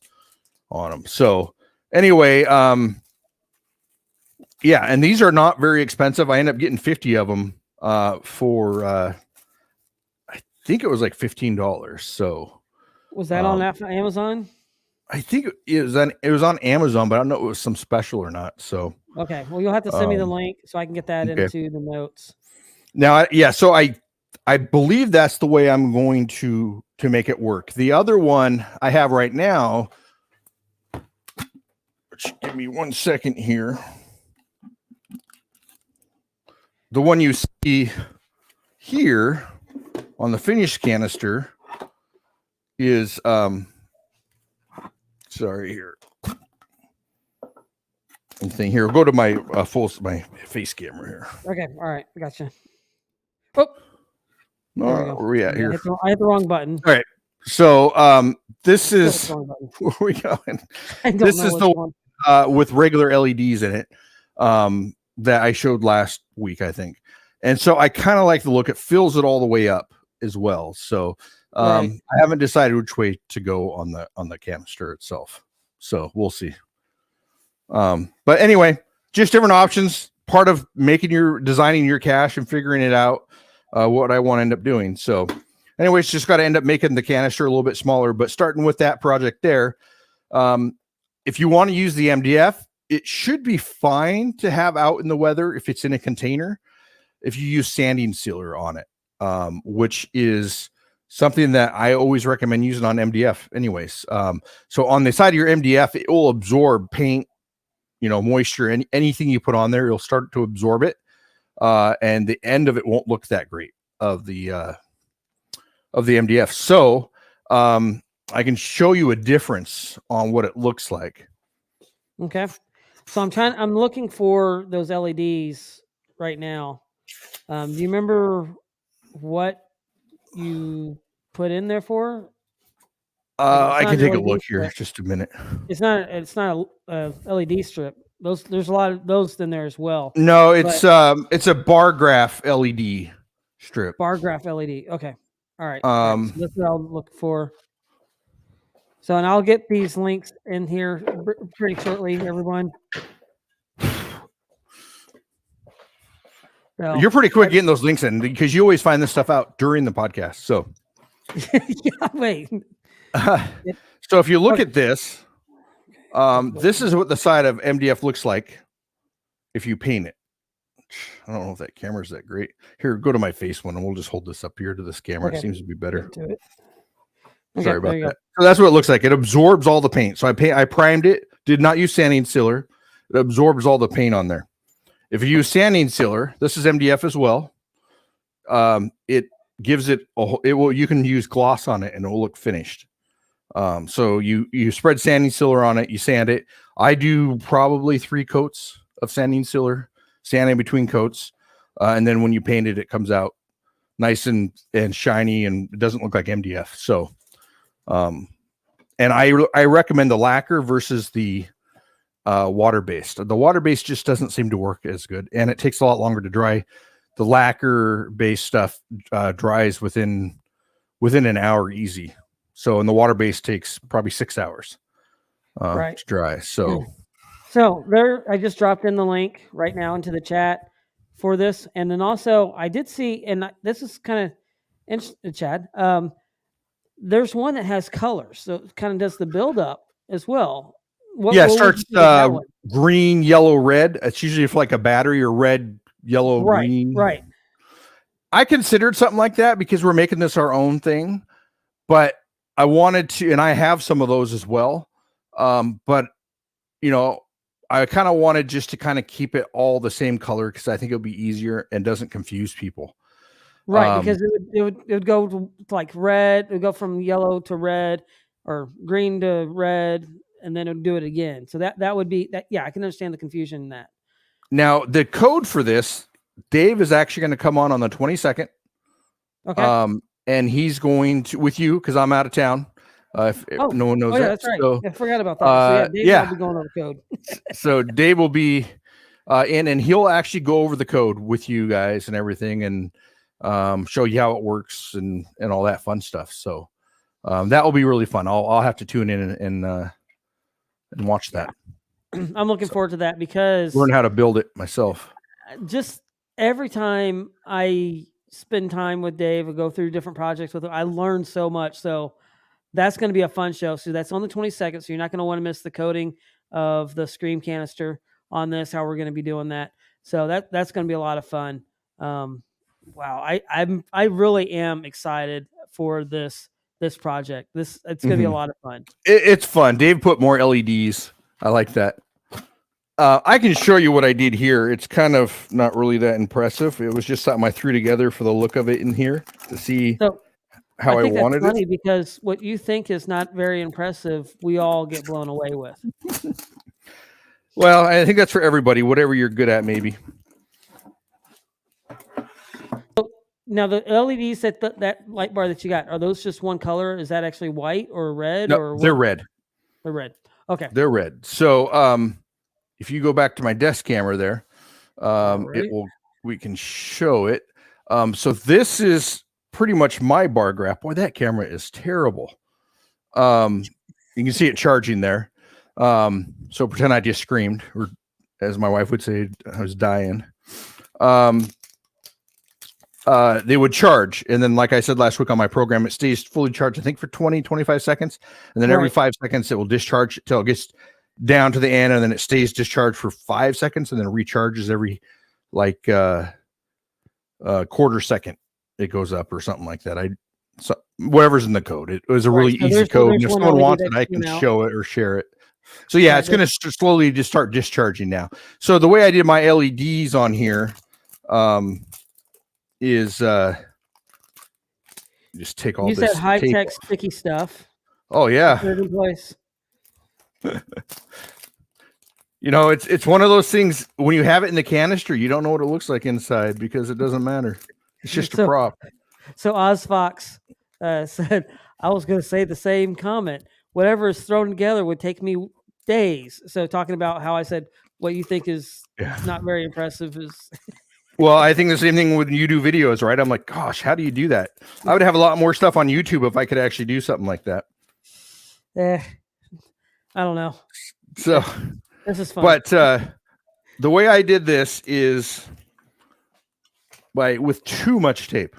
[SPEAKER 2] on them. So anyway, and these are not very expensive. I ended up getting 50 of them for I think it was like $15. So
[SPEAKER 1] was that on Amazon?
[SPEAKER 2] I think it was on Amazon, but I don't know if it was some special or not. So
[SPEAKER 1] okay, well, you'll have to send me the link so I can get that into the notes.
[SPEAKER 2] Now, so I believe that's the way I'm going to make it work. The other one I have right now, give me 1 second here. The one you see here on the finished canister is sorry here. Anything here? Go to my my face camera here.
[SPEAKER 1] Okay, all right, gotcha. Oh,
[SPEAKER 2] where are we at here?
[SPEAKER 1] I hit the wrong button.
[SPEAKER 2] All right. So this is where are we going? This is the one with regular LEDs in it that I showed last week, I think. And so I kind of like the look. It fills it all the way up as well. So I haven't decided which way to go on the canister itself. So we'll see. But anyway, just different options. Part of designing your cache and figuring it out, what I want to end up doing. So anyways, just got to end up making the canister a little bit smaller, but starting with that project there. If you want to use the MDF, it should be fine to have out in the weather if it's in a container, if you use sanding sealer on it, which is something that I always recommend using on MDF anyways. So on the side of your MDF, it will absorb paint, moisture, and anything you put on there, it'll start to absorb it. And the end of it won't look that great of the MDF. So I can show you a difference on what it looks like.
[SPEAKER 1] Okay. So I'm looking for those LEDs right now. Do you remember what you put in there for?
[SPEAKER 2] I can take a look here. Just a minute.
[SPEAKER 1] It's not a LED strip. There's a lot of those in there as well.
[SPEAKER 2] No, it's a bar graph LED strip.
[SPEAKER 1] Bar graph LED. Okay. All right. So that's what I'll look for. So, and I'll get these links in here pretty shortly, everyone. So,
[SPEAKER 2] you're pretty quick getting those links in because you always find this stuff out during the podcast. So,
[SPEAKER 1] yeah, wait.
[SPEAKER 2] So if you look at this, this is what the side of MDF looks like if you paint it. I don't know if that camera's that great. Here, go to my face one, and we'll just hold this up here to this camera. Okay. It seems to be better. Sorry about that. So that's what it looks like. It absorbs all the paint. So I primed it. Did not use sanding sealer. It absorbs all the paint on there. If you use sanding sealer, this is MDF as well. It gives it you can use gloss on it and it will look finished. So you spread sanding sealer on it, you sand it. I do probably 3 coats of sanding sealer, sand in between coats. And then when you paint it, it comes out nice and shiny, and it doesn't look like MDF. So, and I recommend the lacquer versus the water-based. The water-based just doesn't seem to work as good, and it takes a lot longer to dry. The lacquer-based stuff dries within an hour easy. So, and the water-based takes probably 6 hours to dry. So
[SPEAKER 1] there, I just dropped in the link right now into the chat for this, and then also I did see, and this is kind of interesting, Chad. There's one that has colors, so it kind of does the build-up as well.
[SPEAKER 2] It starts green, yellow, red. It's usually for like a battery, or red, yellow, green.
[SPEAKER 1] Right.
[SPEAKER 2] I considered something like that because we're making this our own thing, but I wanted to, and I have some of those as well. But I kind of wanted just to kind of keep it all the same color because I think it'll be easier and doesn't confuse people.
[SPEAKER 1] Right, because it would go to like red. It would go from yellow to red, or green to red, and then it would do it again. So that would be that. Yeah, I can understand the confusion in that.
[SPEAKER 2] Now the code for this, Dave is actually going to come on the 22nd.
[SPEAKER 1] Okay.
[SPEAKER 2] And he's going to with you because I'm out of town. If no one knows that.
[SPEAKER 1] That's right. So, I forgot about that. So Dave will be going over the code.
[SPEAKER 2] So Dave will be in, and he'll actually go over the code with you guys and everything, and show you how it works and all that fun stuff. So that will be really fun. I'll have to tune in and watch that.
[SPEAKER 1] I'm looking forward to that because
[SPEAKER 2] learn how to build it myself.
[SPEAKER 1] Just every time I spend time with Dave or go through different projects with him, I learn so much. So that's going to be a fun show. So that's on the 22nd. So you're not going to want to miss the coding of the Scream canister on this, how we're going to be doing that. So that's going to be a lot of fun. Wow. I really am excited for this project. It's going to be a lot of fun.
[SPEAKER 2] It's fun. Dave put more LEDs. I like that. I can show you what I did here. It's kind of not really that impressive. It was just something I threw together for the look of it in here to see how I wanted
[SPEAKER 1] that's funny because what you think is not very impressive, we all get blown away with.
[SPEAKER 2] Well, I think that's for everybody, whatever you're good at, maybe.
[SPEAKER 1] So now the LEDs that light bar that you got, are those just one color? Is that actually white or red?
[SPEAKER 2] No,
[SPEAKER 1] or
[SPEAKER 2] they're red.
[SPEAKER 1] They're red. Okay.
[SPEAKER 2] They're red. So if you go back to my desk camera there,
[SPEAKER 1] right.
[SPEAKER 2] we can show it. So this is pretty much my bar graph. Boy, that camera is terrible. You can see it charging there. So pretend I just screamed, or as my wife would say, I was dying. They would charge. And then, like I said last week on my program, it stays fully charged, I think, for 20, 25 seconds. And then every 5 seconds, it will discharge until it gets down to the end. And then it stays discharged for 5 seconds and then recharges every quarter second. It goes up or something like that. So whatever's in the code. It was a really easy code. And if someone wants it, I can show it or share it. So yeah, it's going to slowly just start discharging now. So the way I did my LEDs on here is just take all
[SPEAKER 1] this. You said high-tech sticky stuff.
[SPEAKER 2] Oh yeah.
[SPEAKER 1] Put it in place.
[SPEAKER 2] You know, it's one of those things when you have it in the canister, you don't know what it looks like inside because it doesn't matter. It's just a prop.
[SPEAKER 1] So OzFox said, I was going to say the same comment. Whatever is thrown together would take me days. So talking about how I said what you think is not very impressive is.
[SPEAKER 2] Well, I think the same thing when you do videos, right? I'm like, gosh, how do you do that? I would have a lot more stuff on YouTube if I could actually do something like that.
[SPEAKER 1] I don't know.
[SPEAKER 2] So
[SPEAKER 1] this is fun.
[SPEAKER 2] But the way I did this is with too much tape.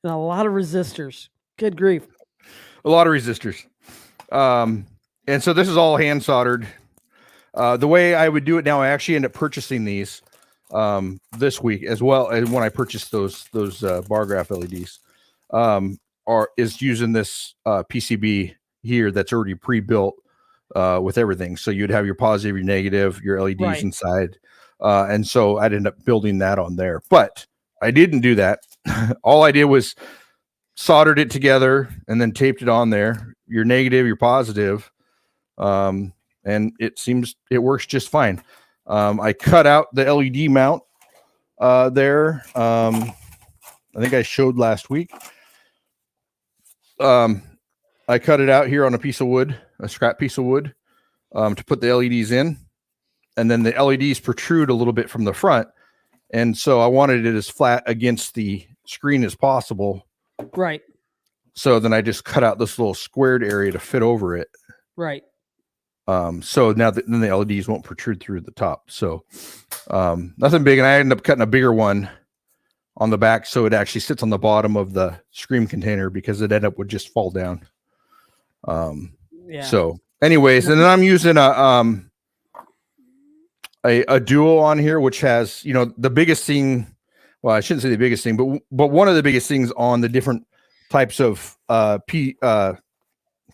[SPEAKER 1] And a lot of resistors. Good grief.
[SPEAKER 2] A lot of resistors. And so this is all hand soldered. The way I would do it now, I actually end up purchasing these this week as well as when I purchased those bar graph LEDs. Is using this PCB here that's already pre-built with everything. So you'd have your positive, your negative, your LEDs inside. And so I'd end up building that on there. But I didn't do that. All I did was soldered it together and then taped it on there. Your negative, your positive. And it works just fine. I cut out the LED mount there. I think I showed last week. I cut it out here on a piece of wood, a scrap piece of wood, to put the LEDs in. And then the LEDs protrude a little bit from the front. And so I wanted it as flat against the screen as possible.
[SPEAKER 1] Right.
[SPEAKER 2] So then I just cut out this little squared area to fit over it.
[SPEAKER 1] Right.
[SPEAKER 2] So now then the LEDs won't protrude through the top. So nothing big. And I ended up cutting a bigger one on the back, so it actually sits on the bottom of the screen container because it would just fall down. So anyways, and then I'm using a duo on here, which has, the biggest thing. Well, I shouldn't say the biggest thing, but one of the biggest things on the different types of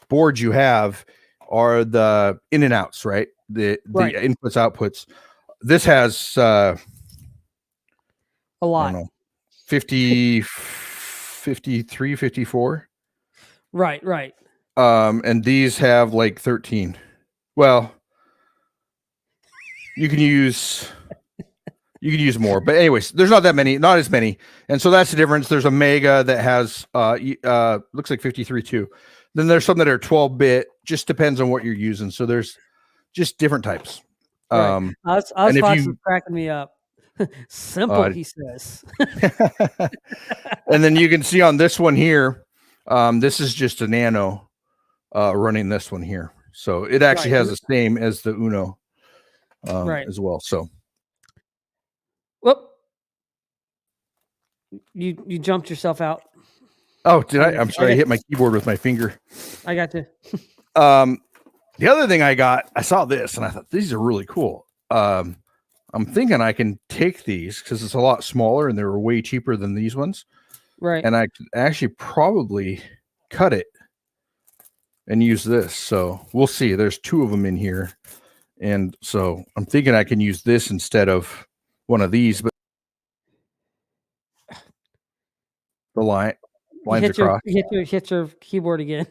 [SPEAKER 2] boards you have are the in and outs, right? The inputs, outputs. This has
[SPEAKER 1] a lot.
[SPEAKER 2] 50, 53, 54.
[SPEAKER 1] Right.
[SPEAKER 2] And these have like 13. Well, you can use more, but anyways, there's not as many. And so that's the difference. There's a Mega that has looks like 53 too. Then there's some that are 12-bit, just depends on what you're using. So there's just different types.
[SPEAKER 1] Right. OzFox is cracking me up. Simple, he says.
[SPEAKER 2] And then you can see on this one here, this is just a Nano running this one here. So it actually has the same as the Uno as well. So
[SPEAKER 1] whoop. You jumped yourself out.
[SPEAKER 2] Oh, did I? I'm sorry. I hit my keyboard with my finger.
[SPEAKER 1] I got you.
[SPEAKER 2] The other thing I saw this and I thought these are really cool. I'm thinking I can take these because it's a lot smaller and they were way cheaper than these ones.
[SPEAKER 1] Right.
[SPEAKER 2] And I could actually probably cut it and use this. So we'll see. There's 2 of them in here. And so I'm thinking I can use this instead of one of these, but The lines across.
[SPEAKER 1] Hit your keyboard again.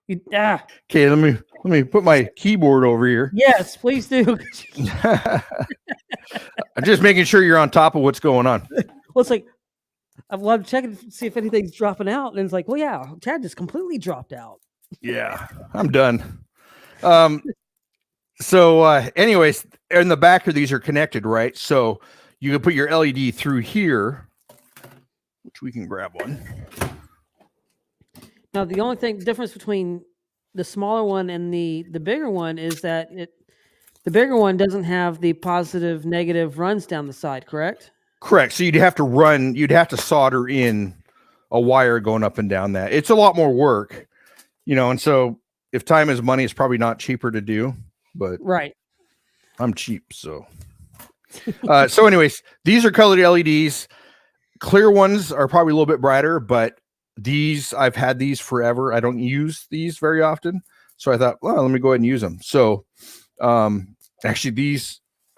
[SPEAKER 2] Okay, let me put my keyboard over here.
[SPEAKER 1] Yes, please do.
[SPEAKER 2] I'm just making sure you're on top of what's going on.
[SPEAKER 1] Well, it's like I'm checking to see if anything's dropping out, and it's like, well, yeah, Chad just completely dropped out.
[SPEAKER 2] Yeah, I'm done. So, anyways, in the back of these are connected, right? So you can put your LED through here, which we can grab one.
[SPEAKER 1] Now, the only difference between the smaller one and the bigger one is that the bigger one doesn't have the positive, negative runs down the side, correct?
[SPEAKER 2] Correct. So you'd have to solder in a wire going up and down that. It's a lot more work, and so if time is money, it's probably not cheaper to do, but
[SPEAKER 1] right.
[SPEAKER 2] I'm cheap. So, so anyways, these are colored LEDs. Clear ones are probably a little bit brighter, but I've had these forever. I don't use these very often. So I thought, well, let me go ahead and use them. So, actually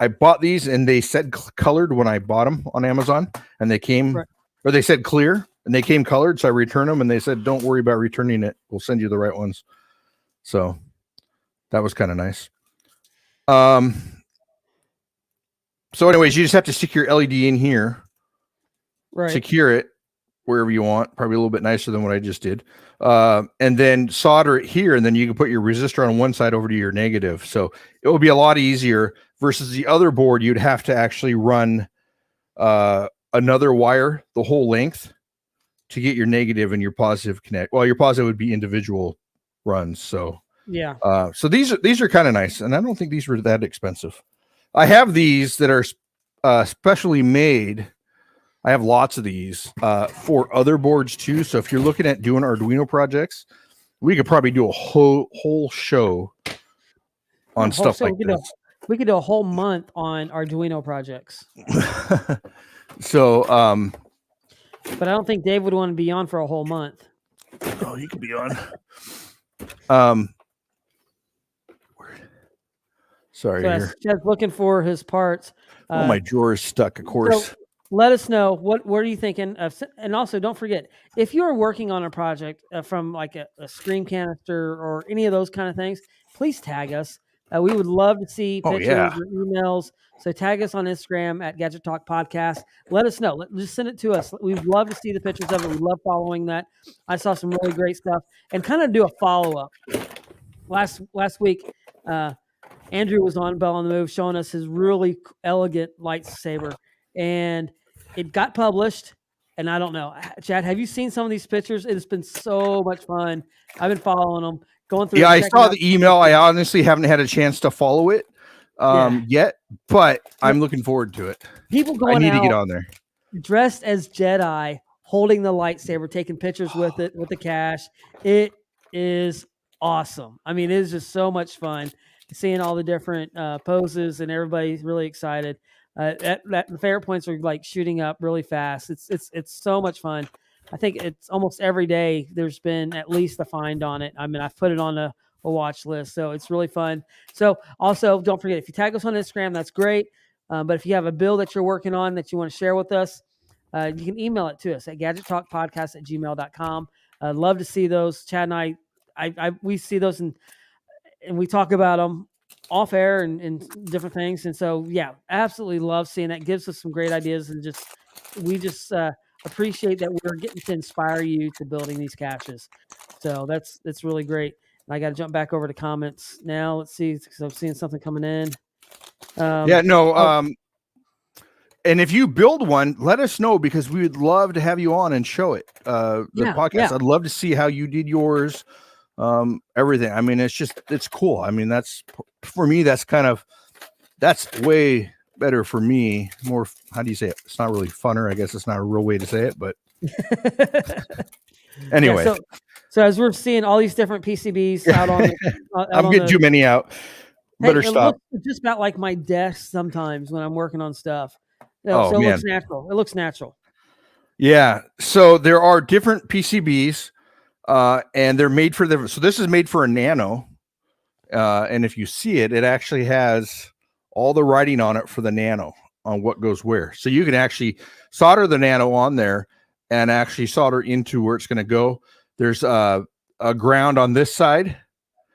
[SPEAKER 2] I bought these and they said colored when I bought them on Amazon, and they came, or they said clear and they came colored. So I returned them and they said, don't worry about returning it. We'll send you the right ones. So that was kind of nice. So anyways, you just have to stick your LED in here, secure it wherever you want, probably a little bit nicer than what I just did. And then solder it here, and then you can put your resistor on one side over to your negative. So it will be a lot easier versus the other board. You'd have to actually run another wire the whole length to get your negative and your positive connect. Well, your positive would be individual runs. So
[SPEAKER 1] yeah.
[SPEAKER 2] So these are kind of nice, and I don't think these were that expensive. I have these that are specially made. I have lots of these for other boards too. So if you're looking at doing Arduino projects, we could probably do a whole show on stuff like this.
[SPEAKER 1] We could do a whole month on Arduino projects.
[SPEAKER 2] So,
[SPEAKER 1] but I don't think Dave would want to be on for a whole month.
[SPEAKER 2] Oh, you could be on. Sorry,
[SPEAKER 1] so Chad's looking for his parts.
[SPEAKER 2] My drawer is stuck, of course.
[SPEAKER 1] So let us know what are you thinking of, and also don't forget, if you are working on a project from like a screen canister or any of those kind of things, please tag us. We would love to see pictures or emails. So tag us on Instagram at Gadget Talk Podcast. Let us know. Just send it to us. We'd love to see the pictures of it. We love following that. I saw some really great stuff, and kind of do a follow up. Last week, Andrew was on Bell on the Move showing us his really elegant lightsaber, and it got published. And I don't know, Chad, have you seen some of these pictures? It has been so much fun. I've been following them, going through.
[SPEAKER 2] Yeah, I saw the email. I honestly haven't had a chance to follow it yet, but I'm looking forward to it.
[SPEAKER 1] People going
[SPEAKER 2] I need to get on there.
[SPEAKER 1] Dressed as Jedi, holding the lightsaber, taking pictures with it, with the cache. It is awesome. I mean, it is just so much fun seeing all the different poses, and everybody's really excited. The favorite points are like shooting up really fast. It's so much fun. I think it's almost every day there's been at least a find on it. I mean, I've put it on a watch list, so it's really fun. So also don't forget, if you tag us on Instagram, that's great. But if you have a build that you're working on that you want to share with us, you can email it to us at gadgettalkpodcast@gmail.com. I'd love to see those. Chad and I we see those and we talk about them off air and different things. And so, yeah, absolutely love seeing that. Gives us some great ideas, and we just appreciate that we're getting to inspire you to building these caches. So that's really great. And I got to jump back over to comments now. Let's see, because I'm seeing something coming in.
[SPEAKER 2] And if you build one, let us know, because we would love to have you on and show it. The podcast. Yeah. I'd love to see how you did yours. Everything. I mean, it's cool. I mean, that's for me, that's way better for me. More, how do you say it? It's not really funner. I guess it's not a real way to say it, but anyway.
[SPEAKER 1] Yeah, so as we're seeing all these different PCBs out on,
[SPEAKER 2] I'm getting too many out. Better stop.
[SPEAKER 1] It's just about like my desk sometimes when I'm working on stuff. It looks natural. It looks natural.
[SPEAKER 2] Yeah. So there are different PCBs. And they're made for so this is made for a Nano. And if you see it, it actually has all the writing on it for the Nano. on what goes where. So you can actually solder the nano on there and actually solder into where it's going to go. There's a ground on this side,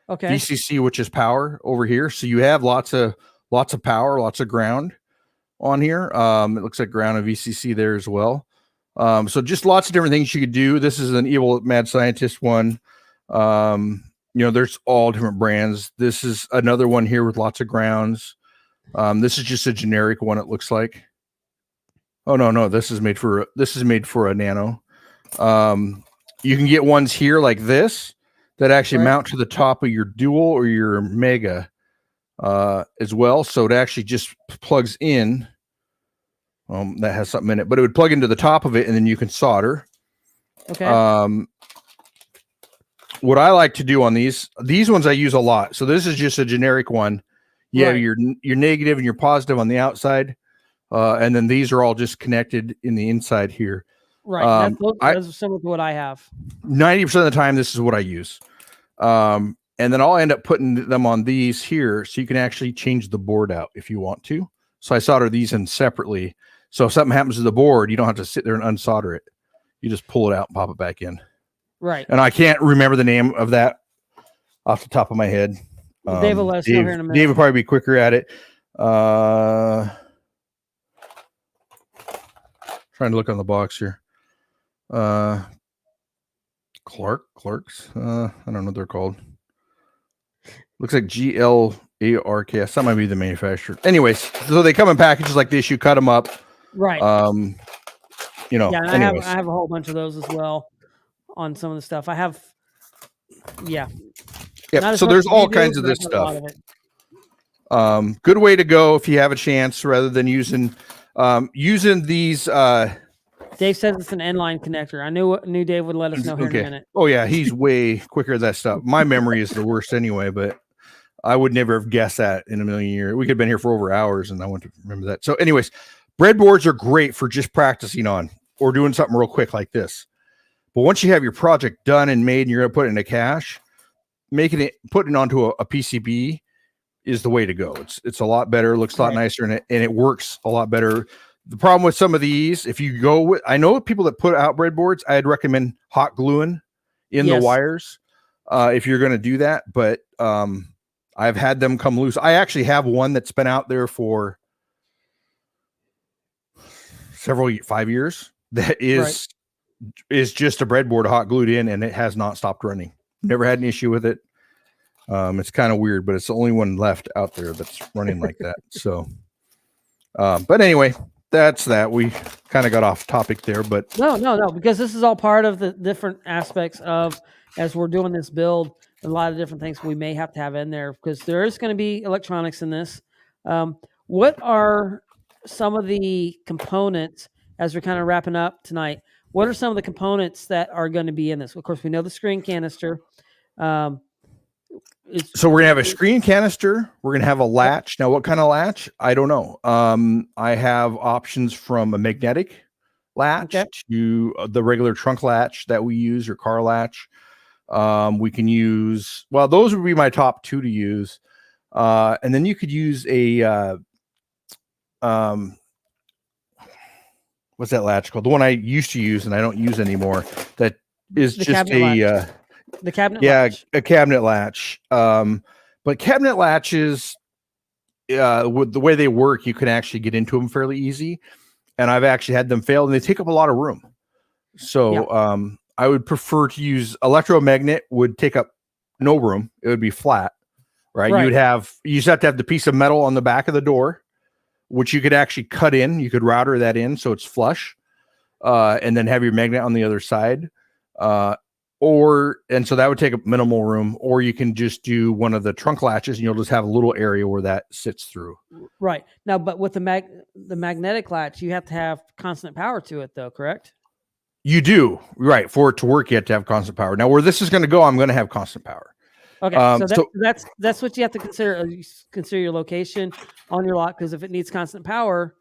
[SPEAKER 2] VCC, which is power over here. So you have lots of power, lots of ground on here. It looks like ground and VCC there as well. So just lots of different things you could do. This is an Evil Mad Scientist one. There's all different brands. This is another one here with lots of grounds. This is just a generic one. It looks like. Oh no, this is made for a nano. You can get ones here like this that actually mount to the top of your dual or your mega as well. So it actually just plugs in. That has something in it, but it would plug into the top of it, and then you can solder.
[SPEAKER 1] Okay.
[SPEAKER 2] What I like to do on these ones I use a lot. So this is just a generic one. You have your negative and your positive on the outside, and then these are all just connected in the inside here.
[SPEAKER 1] Right. That's similar to what I have.
[SPEAKER 2] 90% of the time, this is what I use. And then I'll end up putting them on these here, so you can actually change the board out if you want to. So I solder these in separately. So if something happens to the board, you don't have to sit there and unsolder it. You just pull it out and pop it back in.
[SPEAKER 1] Right.
[SPEAKER 2] And I can't remember the name of that off the top of my head.
[SPEAKER 1] Dave will let us know here in a minute.
[SPEAKER 2] Dave will probably be quicker at it. Trying to look on the box here. Clarks. I don't know what they're called. Looks like GLARKS. That might be the manufacturer. Anyways, so they come in packages like this. You cut them up.
[SPEAKER 1] Right.
[SPEAKER 2] Yeah,
[SPEAKER 1] and I have a whole bunch of those as well on some of the stuff. I have. Yeah.
[SPEAKER 2] Yeah. So there's all kinds of this stuff. Good way to go if you have a chance, rather than using these.
[SPEAKER 1] Dave says it's an inline connector. I knew Dave would let us know here in a minute.
[SPEAKER 2] Oh yeah, he's way quicker at that stuff. My memory is the worst anyway, but I would never have guessed that in a million years. We could have been here for over hours, and I want to remember that. So, anyways, breadboards are great for just practicing on or doing something real quick like this. But once you have your project done and made, and you're going to put it in a cache, putting it onto a PCB is the way to go. It's a lot better, looks a lot nicer, and it works a lot better. The problem with some of these, if you go with, I know people that put out breadboards, I'd recommend hot gluing in the wires if you're going to do that. But I've had them come loose. I actually have one that's been out there for 5 years. That is just a breadboard hot glued in, and it has not stopped running. Never had an issue with it. It's kind of weird, but it's the only one left out there that's running like that. So, but anyway. That's that. We kind of got off topic there, but
[SPEAKER 1] no, because this is all part of the different aspects of, as we're doing this build, a lot of different things we may have to have in there, because there is going to be electronics in this. What are some of the components, as we're kind of wrapping up tonight? What are some of the components that are going to be in this? Of course, we know the screen canister.
[SPEAKER 2] So we're gonna have a screen canister. We're gonna have a latch. Now, what kind of latch? I don't know. I have options from a magnetic latch to the regular trunk latch that we use, or car latch. We can use. Well, those would be my top two to use. And then you could use a what's that latch called? The one I used to use and I don't use anymore. That is just a.
[SPEAKER 1] The cabinet latch.
[SPEAKER 2] A cabinet latch. But cabinet latches, with the way they work, you can actually get into them fairly easy. And I've actually had them fail, and they take up a lot of room. So I would prefer to use electromagnet. Would take up no room. It would be flat, right? You just have to have the piece of metal on the back of the door, which you could actually cut in. You could router that in so it's flush, and then have your magnet on the other side. And so that would take up minimal room, or you can just do one of the trunk latches, and you'll just have a little area where that sits through.
[SPEAKER 1] Right. Now, but with the magnetic latch, you have to have constant power to it, though, correct?
[SPEAKER 2] You do, right. For it to work, you have to have constant power. Now, where this is going to go, I'm going to have constant power.
[SPEAKER 1] Okay, so that's what you have to consider. Consider your location on your lot, because if it needs constant power,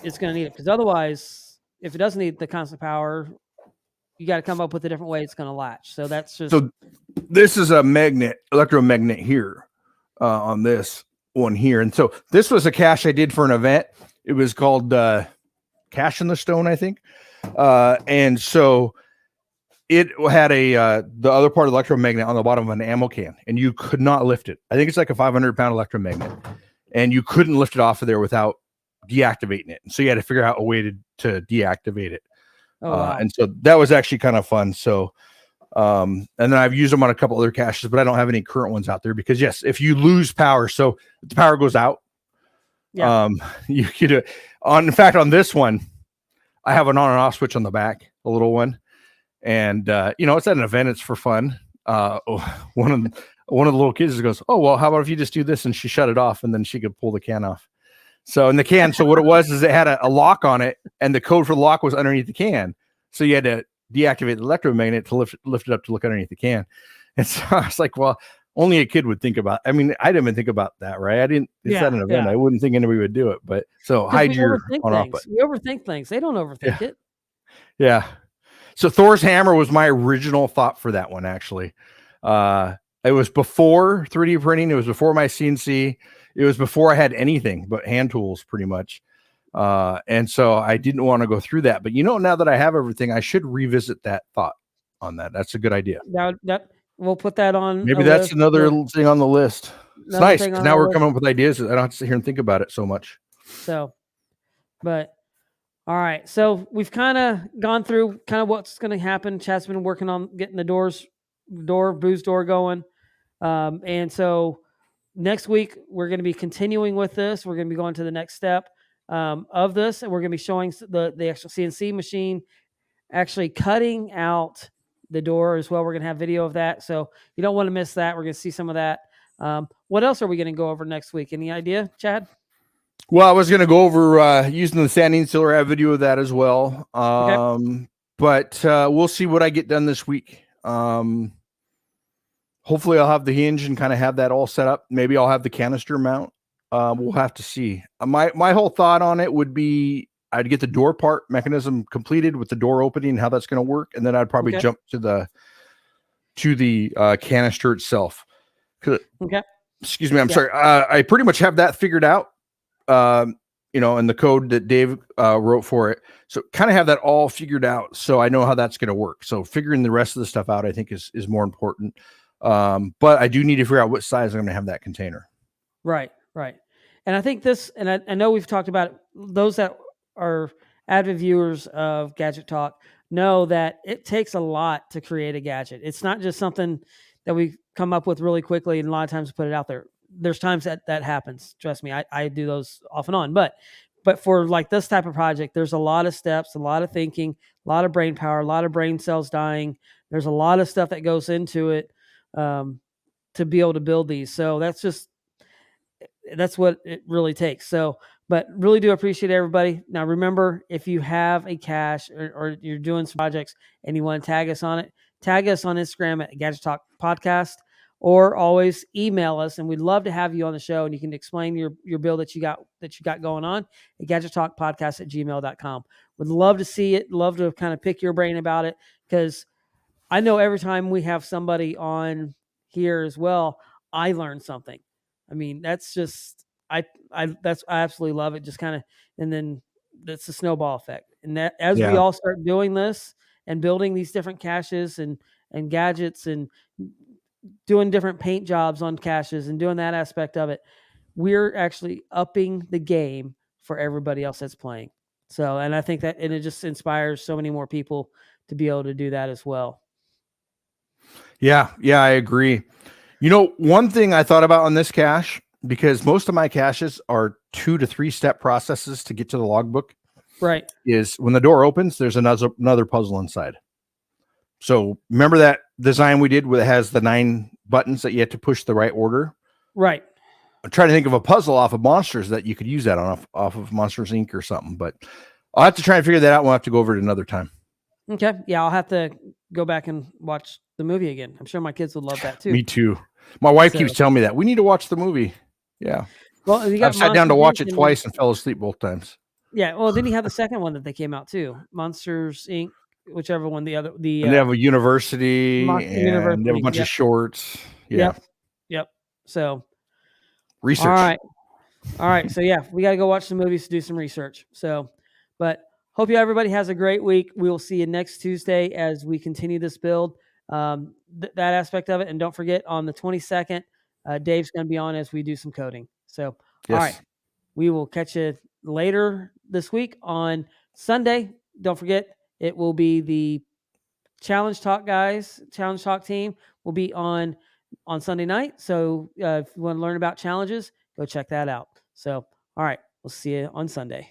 [SPEAKER 1] it's going to need it. Because otherwise, if it doesn't need the constant power, you got to come up with a different way it's going to latch. So that's just.
[SPEAKER 2] So this is a electromagnet here on this one here. And so this was a cache I did for an event. It was called Cache in the Stone, I think. And so it had the other part of the electromagnet on the bottom of an ammo can, and you could not lift it. I think it's like a 500-pound electromagnet, and you couldn't lift it off of there without deactivating it. So you had to figure out a way to deactivate it. Oh, wow. And so that was actually kind of fun. So, and then I've used them on a couple other caches, but I don't have any current ones out there because yes, if you lose power, so if the power goes out, you could, in fact, on this one, I have an on and off switch on the back, a little one. And, it's at an event. It's for fun. One of the little kids goes, oh, well, how about if you just do this? And she shut it off and then she could pull the can off. So in the can, so what it was is it had a lock on it and the code for the lock was underneath the can. So you had to deactivate the electromagnet to lift it up to look underneath the can. And so I was like, well, only a kid would think about, I didn't even think about that, right? It's at an event. I wouldn't think anybody would do it, but so hide your on off button.
[SPEAKER 1] We overthink things. They don't overthink it.
[SPEAKER 2] Yeah. So Thor's hammer was my original thought for that one, actually. It was before 3D printing. It was before my CNC. It was before I had anything but hand tools, pretty much. And so I didn't want to go through that. But now that I have everything, I should revisit that thought on that. That's a good idea.
[SPEAKER 1] We'll put that on.
[SPEAKER 2] Maybe that's another thing on the list. It's nice because now we're coming up with ideas. I don't have to sit here and think about it so much.
[SPEAKER 1] So, but all right. So we've kind of gone through kind of what's going to happen. Chad's been working on getting the booze door going. And so next week we're going to be continuing with this. We're going to be going to the next step of this, and we're going to be showing the actual CNC machine actually cutting out the door as well. We're going to have video of that, so you don't want to miss that. We're going to see some of that. What else are we going to go over next week? Any idea, Chad?
[SPEAKER 2] Well, I was going to go over using the standing sealer. I have video of that as well. Okay. But we'll see what I get done this week. Hopefully I'll have the hinge and kind of have that all set up. Maybe I'll have the canister mount. We'll have to see. My whole thought on it would be I'd get the door part mechanism completed with the door opening and how that's going to work. And then I'd probably jump to the canister itself.
[SPEAKER 1] Okay.
[SPEAKER 2] Excuse me. I'm sorry. I pretty much have that figured out. And the code that Dave wrote for it. So kind of have that all figured out. So I know how that's going to work. So figuring the rest of the stuff out, I think is more important. But I do need to figure out what size I'm going to have that container.
[SPEAKER 1] Right. And I think this, and I know we've talked about it, those that are avid viewers of Gadget Talk know that it takes a lot to create a gadget. It's not just something that we come up with really quickly and a lot of times put it out there. There's times that happens. Trust me, I do those off and on. But for like this type of project, there's a lot of steps, a lot of thinking, a lot of brain power, a lot of brain cells dying. There's a lot of stuff that goes into it to be able to build these. So that's what it really takes. So, but really do appreciate everybody. Now, remember, if you have a cache or you're doing some projects and you want to tag us on it, tag us on Instagram at Gadget Talk Podcast, or always email us. And we'd love to have you on the show, and you can explain your build that you got going on at gadgettalkpodcast@gmail.com. Would love to see it. Love to kind of pick your brain about it, because I know every time we have somebody on here as well, I learn something. I mean, that's just, I absolutely love it. Just kind of, and then that's the snowball effect. And that as we all start doing this and building these different caches and gadgets and doing different paint jobs on caches and doing that aspect of it, we're actually upping the game for everybody else that's playing. So, and I think that, and it just inspires so many more people to be able to do that as well.
[SPEAKER 2] Yeah, I agree. One thing I thought about on this cache, because most of my caches are 2 to 3 step processes to get to the logbook.
[SPEAKER 1] Right.
[SPEAKER 2] Is when the door opens, there's another puzzle inside. So remember that design we did where it has the 9 buttons that you have to push the right order?
[SPEAKER 1] Right.
[SPEAKER 2] I'm trying to think of a puzzle off of Monsters that you could use that on off of Monsters Inc. or something, but I'll have to try and figure that out. We'll have to go over it another time.
[SPEAKER 1] Okay. Yeah, I'll have to go back and watch the movie again. I'm sure my kids would love that too.
[SPEAKER 2] Me too. My wife keeps telling me that. We need to watch the movie. Yeah.
[SPEAKER 1] Well,
[SPEAKER 2] I've sat down to watch it twice and fell asleep both times.
[SPEAKER 1] Yeah. Well, then you have the second one that they came out too. Monsters Inc., whichever one, and they
[SPEAKER 2] have a university, and they have a bunch of shorts. Yeah.
[SPEAKER 1] Yep. So
[SPEAKER 2] research.
[SPEAKER 1] All right. All right. So yeah, we got to go watch some movies to do some research. So, but hope everybody has a great week. We will see you next Tuesday as we continue this build, that aspect of it. And don't forget on the 22nd, Dave's going to be on as we do some coding. So,
[SPEAKER 2] yes.
[SPEAKER 1] All right, we will catch you later this week on Sunday. Don't forget, it will be the Challenge Talk guys, Challenge Talk team will be on Sunday night. So if you want to learn about challenges, go check that out. So, all right, we'll see you on Sunday.